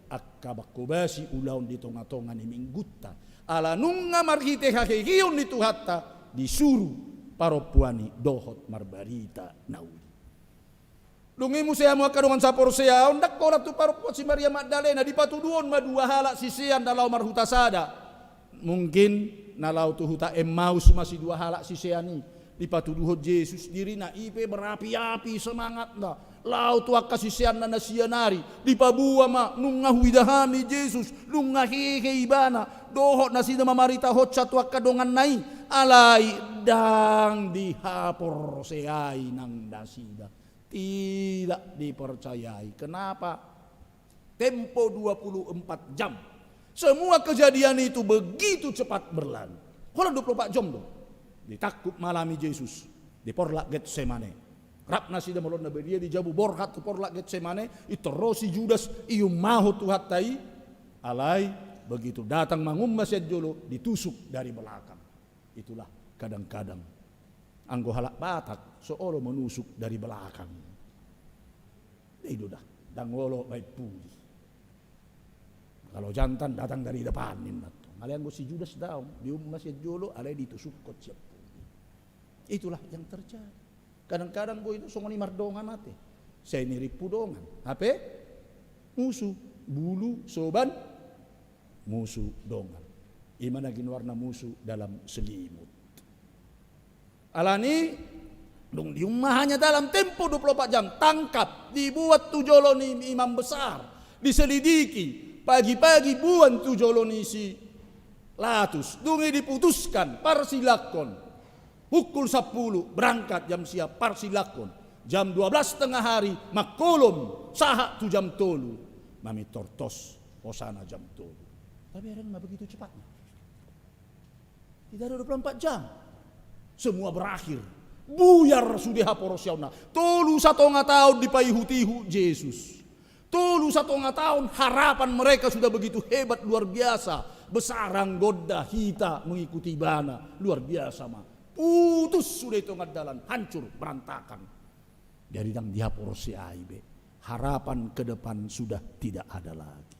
akabakobasi ulaun di tonga-tonga ni minggutta. Ala nunga marhite hakegion di tuhatta disuruh paropuani dohot marbarita nauli. Dungi musea mo kadongan sapor sea ondak kola tu paropuan si Maria Magdalena di patuduon madua halak sisian dalau marhuta sada. Mungkin nalau tu huta Emmaus masih dua halak sisiani di patuduho Yesus diri na ipe berapi-api semangat na. Lau tu akasisian na nasianari di pabua ma nunga huidahami Yesus nunga hehe ibana dohot nasida mamarita hot satu akadongan nai alai dang dihapor seai nang nasida. Tidak dipercayai. Kenapa? Tempo 24 jam. Semua kejadian itu begitu cepat berlalu. Kalau 24 jam dong. Ditakut malami Yesus. Di porlak Getsemane. Rap nasi dan melon nabi dia dijabu borhat tu porlak Getsemane. Itu rosi Judas ium mahu tuhatai. Alai begitu datang mangum masjid jolo ditusuk dari belakang. Itulah kadang-kadang anggo halak Batak seolo menusuk dari belakang. Itu dah dangolo baik puli. Kalau jantan datang dari depan kalian go si Judas daun di masjid jolo alai ditusuk kot siap puli. Itulah yang terjadi. Kadang-kadang go itu songoni mardongan mate. Saya nirip pudongan. Apa? Musuh bulu soban musuh dongan. Imana gin warna musuh dalam selimut. Alani dong di rumahnya dalam tempo 24 jam tangkap dibuat tujoloni imam besar diselidiki pagi-pagi buan tujoloni si Latus dungi diputuskan parsilakon pukul 10 berangkat jam siap parsilakon jam 12 tengah hari makolom sahak tu jam tolu mami tortos posana jam tolu tapi ada nggak begitu cepatnya tidak ada 24 jam. Semua berakhir. Buyar sudah haporosiauna. Tolu 1,5 tahun dipayuhutihu Yesus. Tolu 1,5 tahun harapan mereka sudah begitu hebat luar biasa. Besarang goda hita mengikuti bana luar biasa mah. Putus sudah itu ngadalan hancur berantakan. Dari dang dihaporosiai be. Harapan ke depan sudah tidak ada lagi.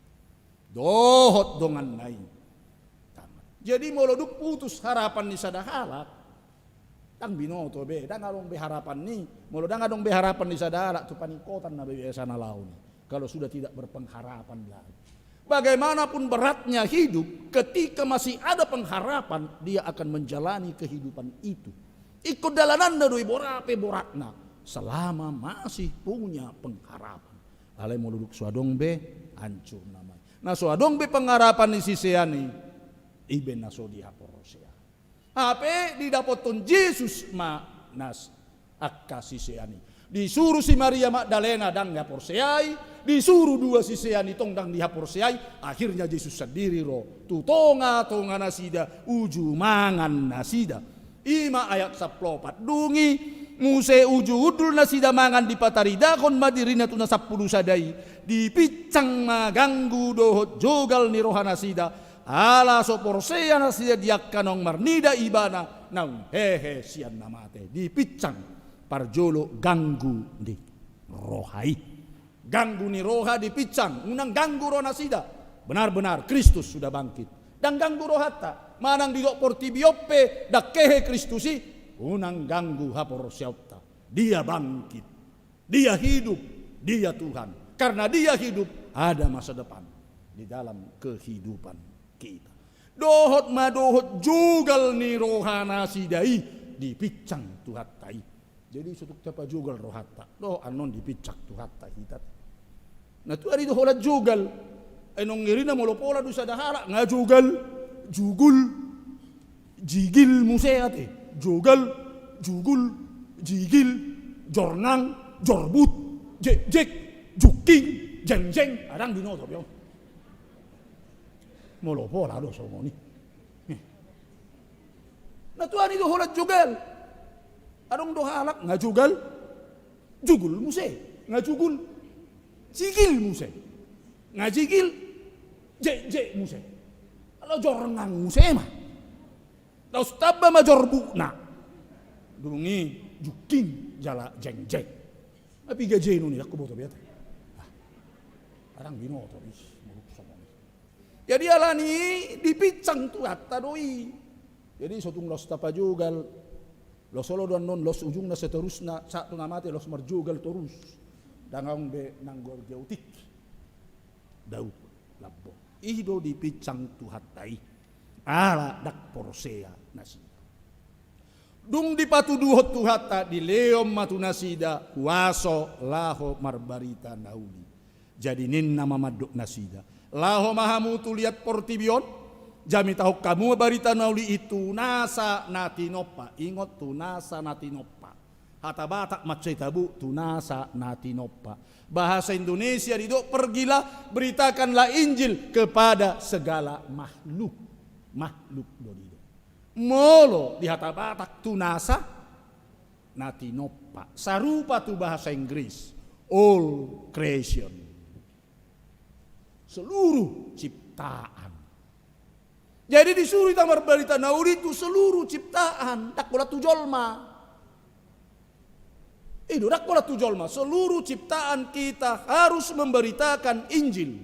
Dohot dongan naik. Jadi moloduk putus harapan ni sadahalak. Dang binoto be, dang along be harapan ni, molo dang adong be harapan di sadara tu panikotan na be sana laun. Kalau sudah tidak berpengharapan lagi. Bagaimanapun beratnya hidup, ketika masih ada pengharapan, dia akan menjalani kehidupan itu. Ikut dalanan doi borape boratna, selama masih punya pengharapan. Alai moloduk suadong be, hancur namanya. Nah suadong be pengharapan di siseani, iben naso dihaporosea. Apa didapatkan Yesus nas akasiseani. Disuruh si Maria Magdalena dang dihaporseai, disuruh dua siseani tong dang dihaporseai, akhirnya Yesus sendiri roh tutonga nasida uju mangan nasida. Ima ayat 14 dungi muse uju udul nasida mangan di pataridakon madirina tuna 10 sadai dipicang maganggu dohot jogal ni rohana sida. Ala soporsea nasida diakkanong marnida ibana nang hehe sian namate dipicang parjolo ganggu di rohai. Ganggu ni roha dipicang, unang ganggu roh nasida. Benar-benar Kristus sudah bangkit. Dan ganggu roh hatta, manang di porti bioppe dakkehe Kristusi, unang ganggu hapor siauta. Dia bangkit, dia hidup, dia Tuhan. Karena dia hidup, ada masa depan di dalam kehidupan kita. Dohot madohot jugal ni rohana sidai dipicang tuhatai. Jadi sutuk tapa jugal rohata. Doh anon dipicak tuhata hitat. Nah tu ari doholat jugal. Enong ngirina molopola dusa dahara ngajugal jugul jigil museate. Jugal jugul jigil jornang jorbut jek jek juking jeng jeng arang binoto biong. Molopola do somoni. Nah tuan itu holat jugal. Arong do halak ngajugal jugul muse ngajugul jigil muse ngajigil je muse. Kalau jornang muse mah. Taus tabba major bukna. Dungi juking jala jeng jeng. Tapi gaje nu ni aku boto biata. Arang binoto bis. Jadi alani dipicang tu hatta doi. Jadi sotung los tapa jugal, los solo dan non los ujung na seterusna satu namate los marjugal terus. Dangang be nanggor jautik. Daud labbo. Ido dipicang tu hattai. Ala dak porsea nasi. Dung dipatuduhot tu hatta di leom matu nasida kuaso laho marbarita nauli. Jadi ninna mamaduk nasida. Laho mahamutu lihat portibion. Jami tahu kamu barita nauli itu nasa natinopa. Ingot tu nasa natinopa. Hata batak macai tabu tu nasa natinopa. Bahasa Indonesia dido pergilah beritakanlah Injil kepada segala makhluk. Makhluk dodido. Molo di hata batak tu nasa natinopa. Sarupa tu bahasa Inggris. All creation. Seluruh ciptaan. Jadi disuruh tamar berita nauli itu seluruh ciptaan. Tak bola tu jolma. Itu tak bola tu jolma. Seluruh ciptaan kita harus memberitakan Injil.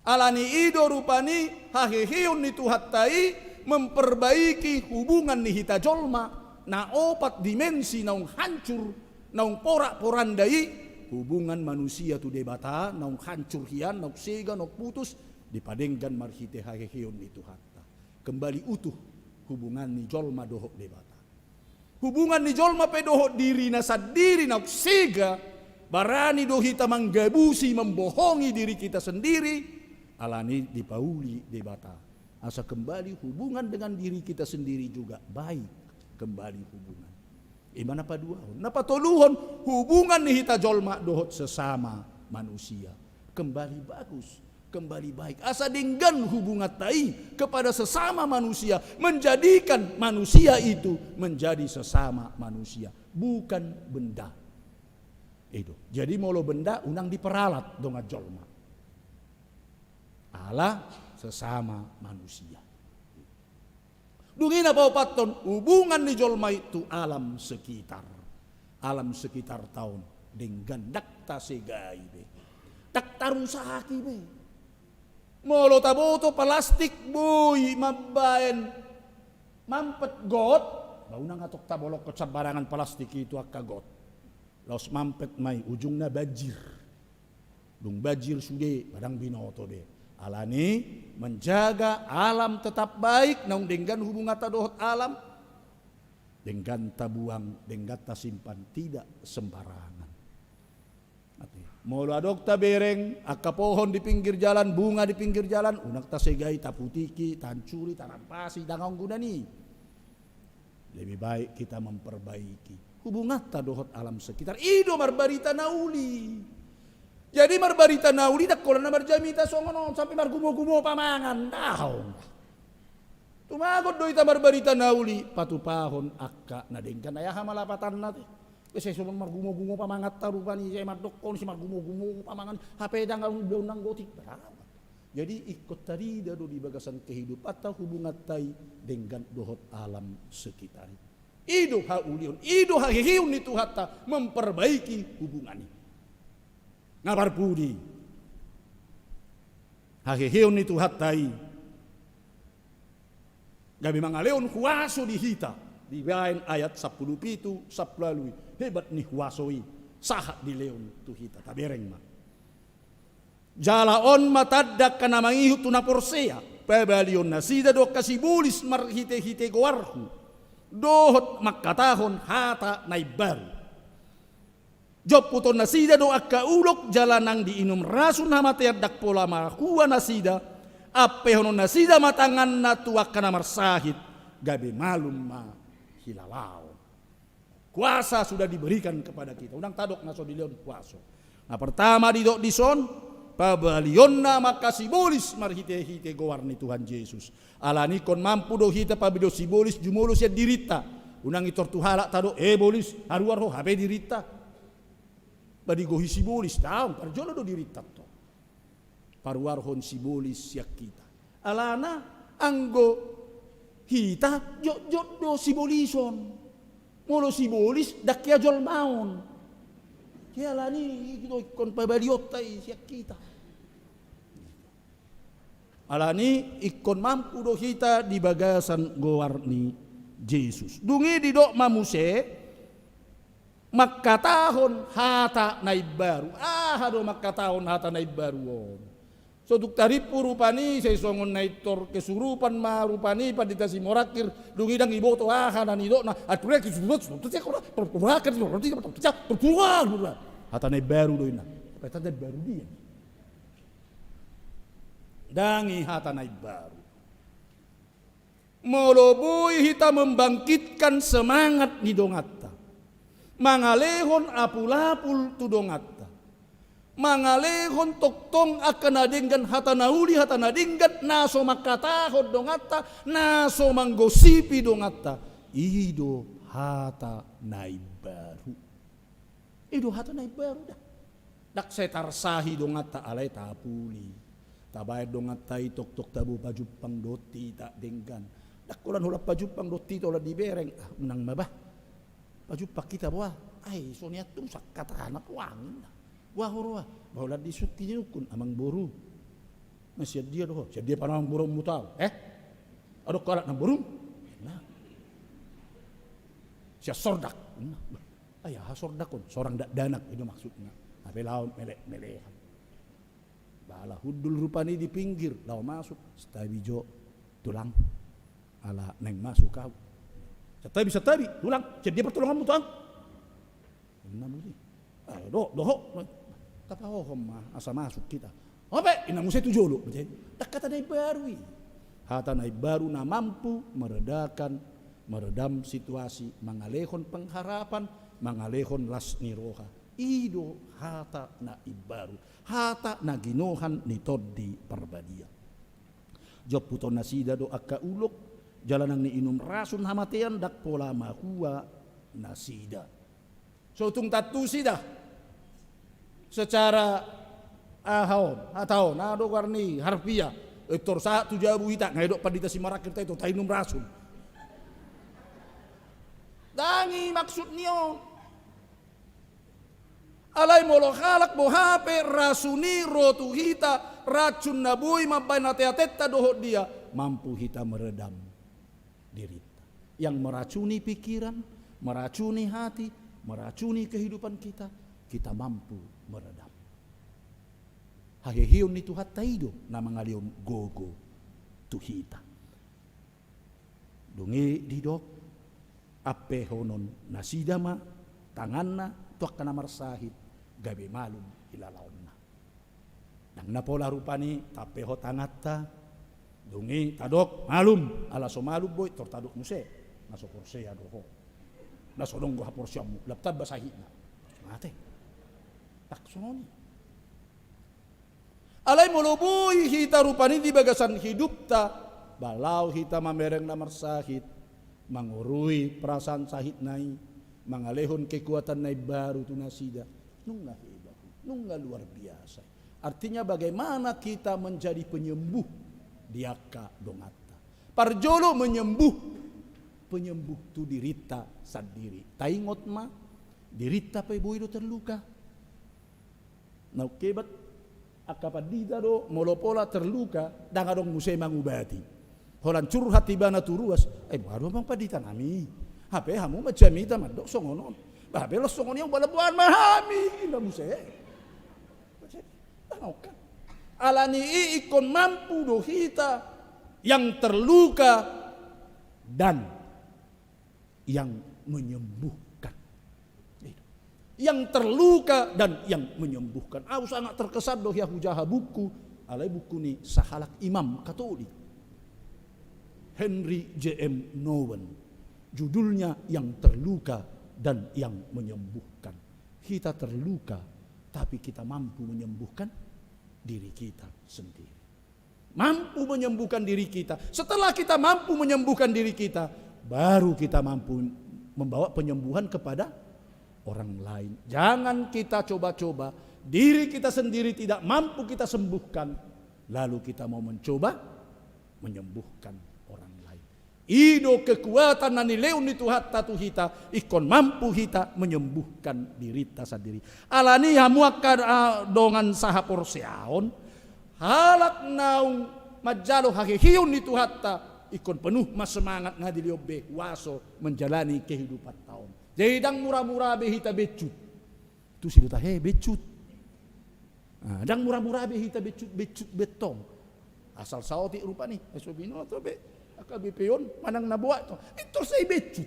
Alani ido rupani haheheun ni tuhattai memperbaiki hubungan ni hita jolma. Na opat dimensi naung hancur, naung porak-porandai. Hubungan manusia tu debata, naung hancur hian, naung sega, naung putus, dipadenggan marhite haheheon itu hatta. Kembali utuh hubungan ni jolma dohok debata. Hubungan ni jolma pe dohok diri nasadiri naung sega, barani dohita manggabusi, membohongi diri kita sendiri, alani dipauli debata. Asa kembali hubungan dengan diri kita sendiri juga baik, kembali hubungan. Imana paduahon, napatoluhon hubungan ni hita jolma dohot sesama manusia. Kembali bagus, kembali baik. Asa dinggan hubungan tai kepada sesama manusia. Menjadikan manusia itu menjadi sesama manusia. Bukan benda. Itu. Jadi molo benda unang diperalat donga jolma. Allah sesama manusia. Dungina pa paton hubungan ni jolma itu alam sekitar. Alam sekitar tahun dengan dakta segai be. Dakta rusaki be. Molo taboto plastik boy mabayan mampet got. Baunang atok tabolok ke sabarangan plastik itu akka got. Los mampet may ujungna bajir. Dung bajir sude padang binoto be. Alani menjaga alam tetap baik naung denggan hubungan tadohot alam denggan tabuang denggan tasimpan tidak sembarangan. Molo adok tabereng akka pohon di pinggir jalan bunga di pinggir jalan unak tasegai taputiki tancuri tarampasi dangang gunani. Lebih baik kita memperbaiki hubungan tadohot alam sekitar. Ido marbarita nauli. Jadi marbarita nauli dak kolana marjamita songonon sampai margumo-gumo pamangan daon. Tumagot do ita marbarita nauli patupahon akka nadengkan aya hamalapatan na teh. Wes somon margumo-gumo pamangat tarupani saya mardokon si margumo-gumo pamangan HP dangang nang gotik berapa. Jadi ikut tadi do di bagasan kehidupan atau hubungan tai dengan dohot alam sekitar. Ido haulion, ido hahihiun itu hatta memperbaiki hubungan ini. Ngabar budi. Hahihiun itu hatai. Gabi mangaleon huaso di hita. Di bain ayat 10 pitu saplalui. Hebat nih huasoi. Sahat di leon tu hita. Tabereng ma. Jalaon matadak kana mangihu tuna porsea. Pabalion nasida do kasibulis marhite-hite goarhu. Dohot makatahon hata naibar. Job puton nasida do akka ulok jalanang diinum rasun hamatiad dak pola mahua nasida. Ape honon nasida matangan na tuak kana marsahid. Gabe malum ma hilalao. Kuasa sudah diberikan kepada kita. Undang tadok naso di leon kuasa. Nah pertama didok dison. Pabalionna makasih bolis marhite-hite gowarni Tuhan Yesus. Alani kon mampu do hita pabido si bolis jumulus ya dirita. Unang itor tuhala tado bolis haruar ho habe dirita. Badi gohi si bolis tahu parjolo do dirita to. Paruar hon si bolis yak kita. Alana anggo hita jot do si bolison. Molo si bolis dak ya jol maun. Kaya alani ikon pabaliota siyak kita. Alani ikon mampu do kita di bagasan gowarni Yesus. Dungi di dok mamuse makatahon hata naibaru. Hado makatahon hata naibaru. So duk taripu rupani say songon naitor kesurupan ma rupani padita si morakir dungi dang iboto hanan idok na aturek kisubot perpuakan perpuakan hata naibaru do ina kata baru dia dangi hata naibaru moloboi hita membangkitkan semangat di dongatta mangalehon apul-apul tu dongatta mangalehon toktong akan adinggan hata nauli hata nadinggan naso makatahod dongatta naso manggosipi dongatta ido hata naibaru ido hata naibaru dah dak setarsahi dongatta alai tapuli tabayad dongatta tok tabu pajupang doti tak denggan dak ulan hulap pajupang doti tola dibereng menang mabah pajupak kita wah ai sonia tung sakata anak wang wah horwa bahwa disukti ukun amang boru masih dia doh jadi dia panang boru mutau adok kalat na boru nah sia sordak ayah sordakon sorang dak danak itu maksudnya tapi lawan melek bala hudul rupani di pinggir law masuk stabijo tulang ala neng masuk kau setabi tulang jadi dia pertolongan mutang namun sih doh tapahohom asa masuk kita. Ope, inamu saya tujolo. Dak kata naibaru. Hata naibaru na mampu meredam situasi, mangalehon pengharapan, mangalehon lasni roha. Ido hata naibaru. Hata na ginohan ni toddi perbadia. Job puton nasida do akka ulok, jalanang ni inum rasun hamatean dak pola mahua nasida. So tung tatu sida. Secara atau nado warni harfiah ektor saat tujabu hita ngaidok padita si marakir itu tainum rasul dangi maksud niyo alai molo khalak bohape rasuni rotu hita racun nabui mabai nateateta dohot dia mampu hita meredam dirita yang meracuni pikiran meracuni hati meracuni kehidupan kita mampu meredam. Hahehion itu hataido na mangalion gogo tuhita. Dungi didok ape honon nasidama tanganna tuak kana marsahid gabe malum ilalaonna. Nang napola rupani tapeho tangatta dungi tadok malum ala so malum boy tor tadok muse naso korsea doho. Naso donggo haporsiamu laptab basahina. Mate taksoni alai molobui hita rupani di bagasan hidup ta balau hita mamereng namar sahid mangurui perasaan sahid nai mangalehon kekuatan nai baru tu nasida nungga hebat nungga luar biasa artinya bagaimana kita menjadi penyembuh diaka dongata parjolo menyembuh penyembuh tu dirita sendiri. Taingot ma, dirita pa ibu terluka. Nah kebat akapadita do molopola terluka, dangadong musay mangubati. Holan curhat tibana turuas, baru bang padita nami. Hape hamu macamita mandok songonon. Babe lo songon yang balabuan mahami ila musay. Tanokan. Alani ikon mampu dohita yang terluka dan yang menyembuhkan. Yang terluka dan yang menyembuhkan. Aku sangat terkesan doh ya hujaha buku. Alai buku ni sahalak imam Katolik. Henry J.M. Nouwen. Judulnya yang terluka dan yang menyembuhkan. Kita terluka tapi kita mampu menyembuhkan diri kita sendiri. Mampu menyembuhkan diri kita. Setelah kita mampu menyembuhkan diri kita, baru kita mampu membawa penyembuhan kepada orang lain. Jangan kita coba-coba, diri kita sendiri tidak mampu kita sembuhkan, lalu kita mau mencoba menyembuhkan orang lain. Ido kekuatan nani leun itu hatta tu hita, ikon mampu hita menyembuhkan diri kita sendiri. Alani hamuakan dongan saha porseaon, halak naung majalo hakihiun itu hatta, ikon penuh mas semangat ngadiliobe waso menjalani kehidupan tahun. Jadi dang murah-murah behita becut. Tu siluta becut. Dang murah-murah behita becut betong. Asal saoti rupa nih, esobino atau be akabepeon manang nabuat to. Itu say becut.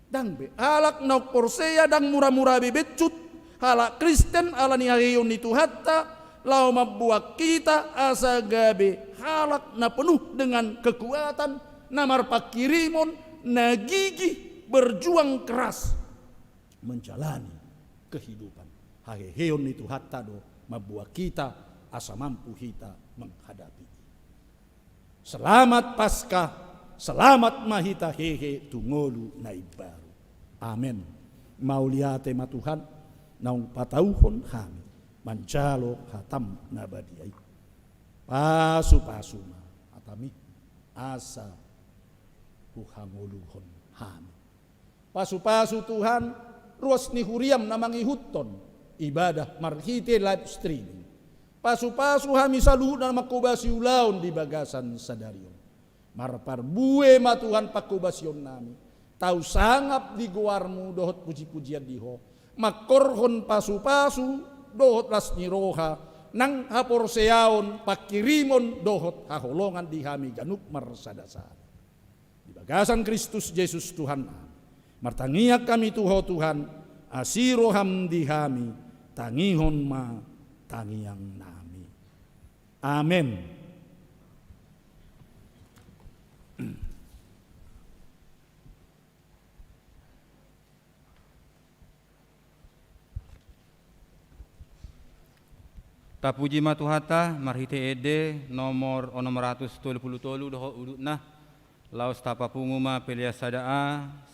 Dang be alak nauk porseya dang murah-murah be becut. Halak Kristen ala ni hayon itu hatta lau mabuak kita asa gabe halak na penuh dengan kekuatan namar pakirimon na gigih berjuang keras menjalani kehidupan. Haheon itu hatta do mabuak kita asa mampu kita menghadapi. Selamat Paskah, selamat mahita hehe tungolu naibaru. Amin. Mauliate matuhan naung patauhon kami mancalo hatam nabadiai. Pasu-pasuma atami asa huhangoluhon kami. Pasu-pasu Tuhan ruas ni huriam namangi huton ibadah marhite live streaming. Pasu-pasu hami saluhut na makubasi ulaon di bagasan sadarion. Marpar bue matuhan pakubasyon nami. Tau sangap di guarmu dohot puji-pujian diho. Makorhon pasu-pasu dohot las niroha. Nang haporseaon pakirimon dohot haholongan di hami ganuk marsadasar. Di bagasan Kristus Yesus Tuhan nami. Martangiak kami tuho Tuhan. Asiroham di hami. Tangihon ma tangiang nami. Amin. Tapuji matuhata marhite ede nomor 633 doho udutna laos tapapunguma pelia sada A,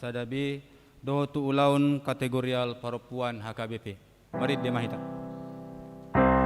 sada B doho tu ulaun kategorial perempuan HKBP. Mari demahita. Hallelujah.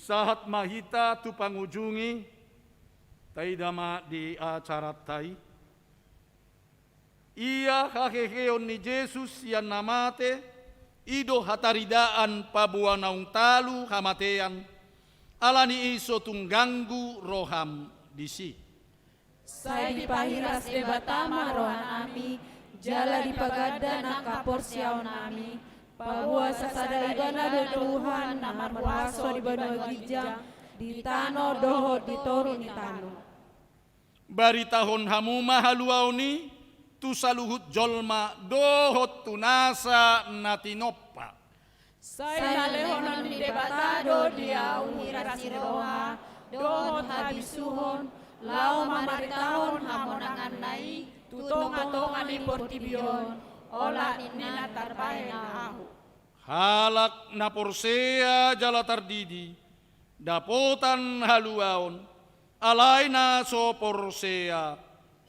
sahat mahita tu pangujungi tay dama di acara tay. Ia haheheon ni Jesus yan namate, ido hataridaan pabuanaung talu hamatean, alani iso tungganggu roham disi. Saya dipahiras debatama rohan ami, jala dipagada na kaporsiaon ami, pabuah sasada igana do Tuhan namar meraso di banua gijang, di tano doho di toru ni tano. Bari tahun hamuma haluauni, tu saluhut jolma dohot tunasa natinoppa. Saya nalehonan di debatado diau hirasi roha, dohot habisuhon, lau mamaritahon hamonangan nai, tutonga-tonga ni portibion, ola nina tarbahen ahu. Halak na porsea jala tardidi, dapotan haluaon, alay na so porsea,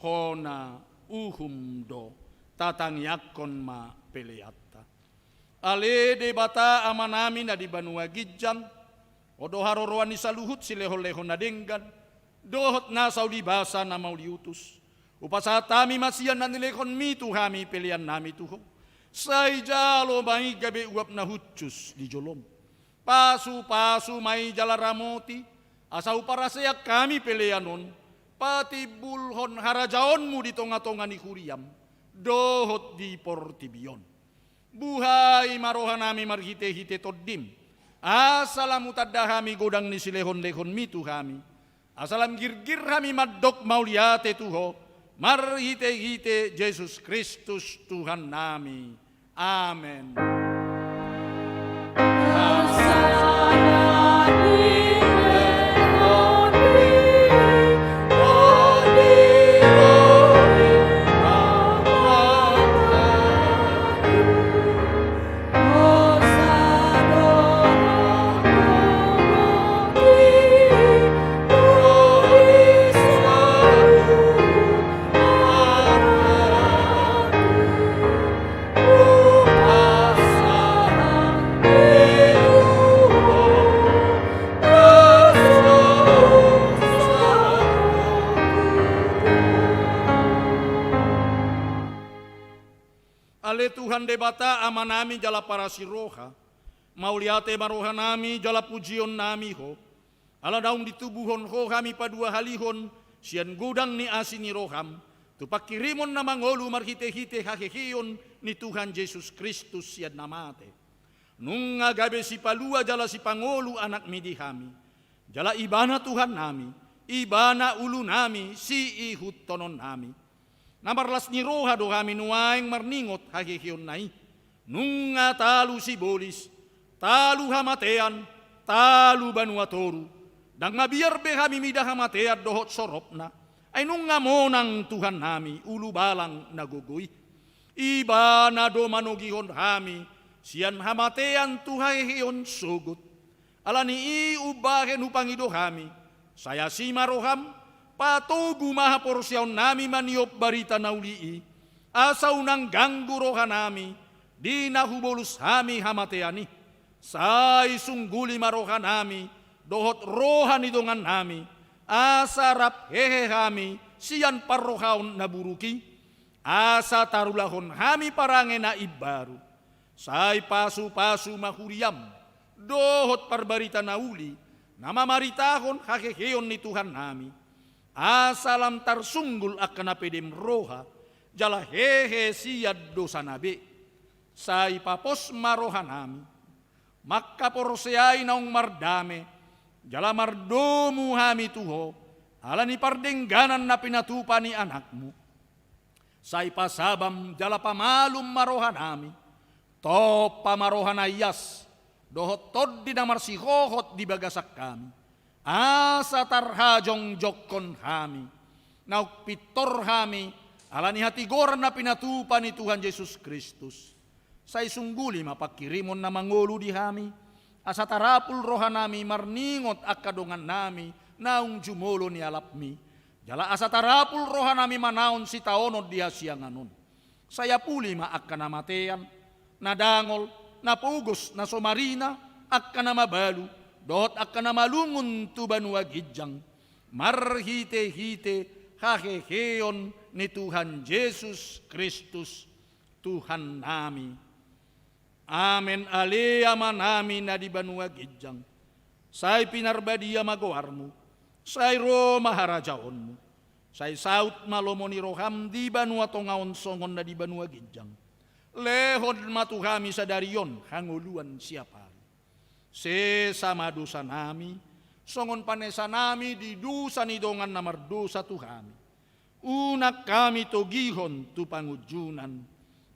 hona uhumdo, tatangyakon ma peleata. Ale de bata amanami na di banua gijang, odo haroroan ni saluhut si leho-leho na denggan, dohot na saudibasa na mauliutus. Upasatami masiyan na nilekon mi tuhami pilihan nami tuho. Say jalo may gabi uap na hutsus di jolom. Pasu-pasu may jalaramoti, asaw para sayak kami pilihanon, pati bulhon harajaonmu di tonga-tonga ni kuriam, dohot di portibion. Buhay marohan nami marhite-hite toddim, asalam utadahami godang ni silehon-lehon mi tuhami, asalam girgir hami maddok mauliate tuho, marhite-hite Jesus Kristus Tuhan nami. Amen. Ale Tuhan debata amanami jala para siroha, mauliate maroha nami jala pujion nami ho, ala daung ditubuhon ho kami padua halihon, sian gudang ni asini roham, tupak kirimon na mangolu marhite-hite hakehion ni Tuhan Yesus Kristus sian namate. Nung agabe si palua jala si pangolu anak midi kami, jala ibana Tuhan nami, ibana ulu nami, si ihut tonon nami. Namarlas ni roha do kami nuaing marningot hakikion nai. Nung nga talu si bolis, talu hamatean, talu banua toru. Dang nga biar be kami mida hamateat dohot sorop na. Ay nung nga monang Tuhan nami, ulu balang nagugoy. Iba na do manogihon kami, siyan hamatean tuhahiyon sugot. Ala ni iubahen upangido kami, saya si maroham, patugu maha porsyaon nami maniop barita naulii, asaw nang ganggu roha nami, di nahubolus hami hamateani, say sungguli maroha nami, dohot roha nidongan nami, asarap hehe kami, siyan parrohaon naburuki, asa tarulahon hami parange na ibaru, say pasu-pasu mahuriam, dohot parbarita nauli, namamaritahon hakeheon ni Tuhan nami, asalam tarsunggul akan apedem roha, jala hehe siyad dosa nabi, sa ipapos maroha nami, makka porseay naung mardame, jala mardomu hami tuho, ala ni pardengganan na pinatupa ni anakmu, sa ipasabam jala pamalum maroha nami, to pamaroha na iyas, dohot tod di namar sihohot di bagasak kami, asa tarhajong jokkon kami, naukpitor kami, ala ni hatigor na pinatupa ni Tuhan Yesus Kristus. Sa isungguli mapakirimon na mangulu di kami, asa tarapul roha nami marningot akadongan nami, naung jumolo ni alapmi, jala asa tarapul roha nami manaon si taonod di hasyanganon. Saya puli maakka namatean, nadangol, napugos na somarina, akka namabalu, dohot akan namalungun tu banua gijang, marhite-hite haheheon ni Tuhan Yesus Kristus, Tuhan nami. Amen alea manami na di banua gijang, say pinarbadia magowarmu, say ro maharajaonmu, say saut malomoni roham di banua tongaon songon na di banua gijang, lehon matuhami sadarion hanguluan siapa. Sesama dosa nami, songon panesa nami di dosa ni dongan namar dosa Tuhami. Unak kami togihon tu pangujunan,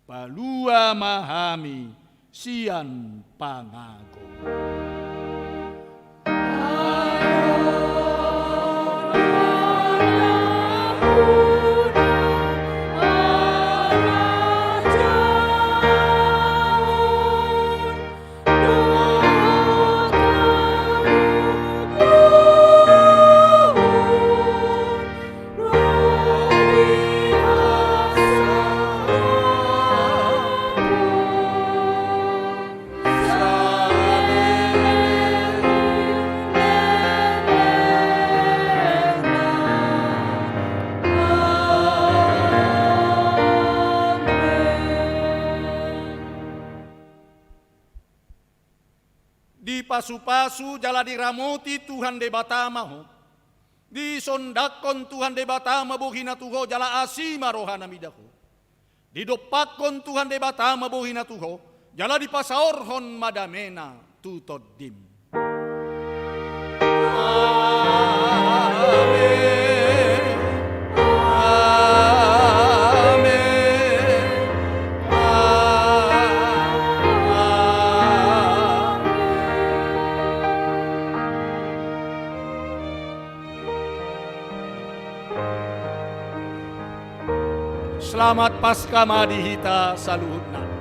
palua mahami sian pangago. Pasu-pasu jala diramoti Tuhan de batamaho, di sondakon Tuhan de batama buhina tuho jala asima rohana midaho, di dopakon Tuhan de batama buhina tuho jala di pasaorhon madamena tutodim. Amen. Selamat Paskah Madihita saluhutna.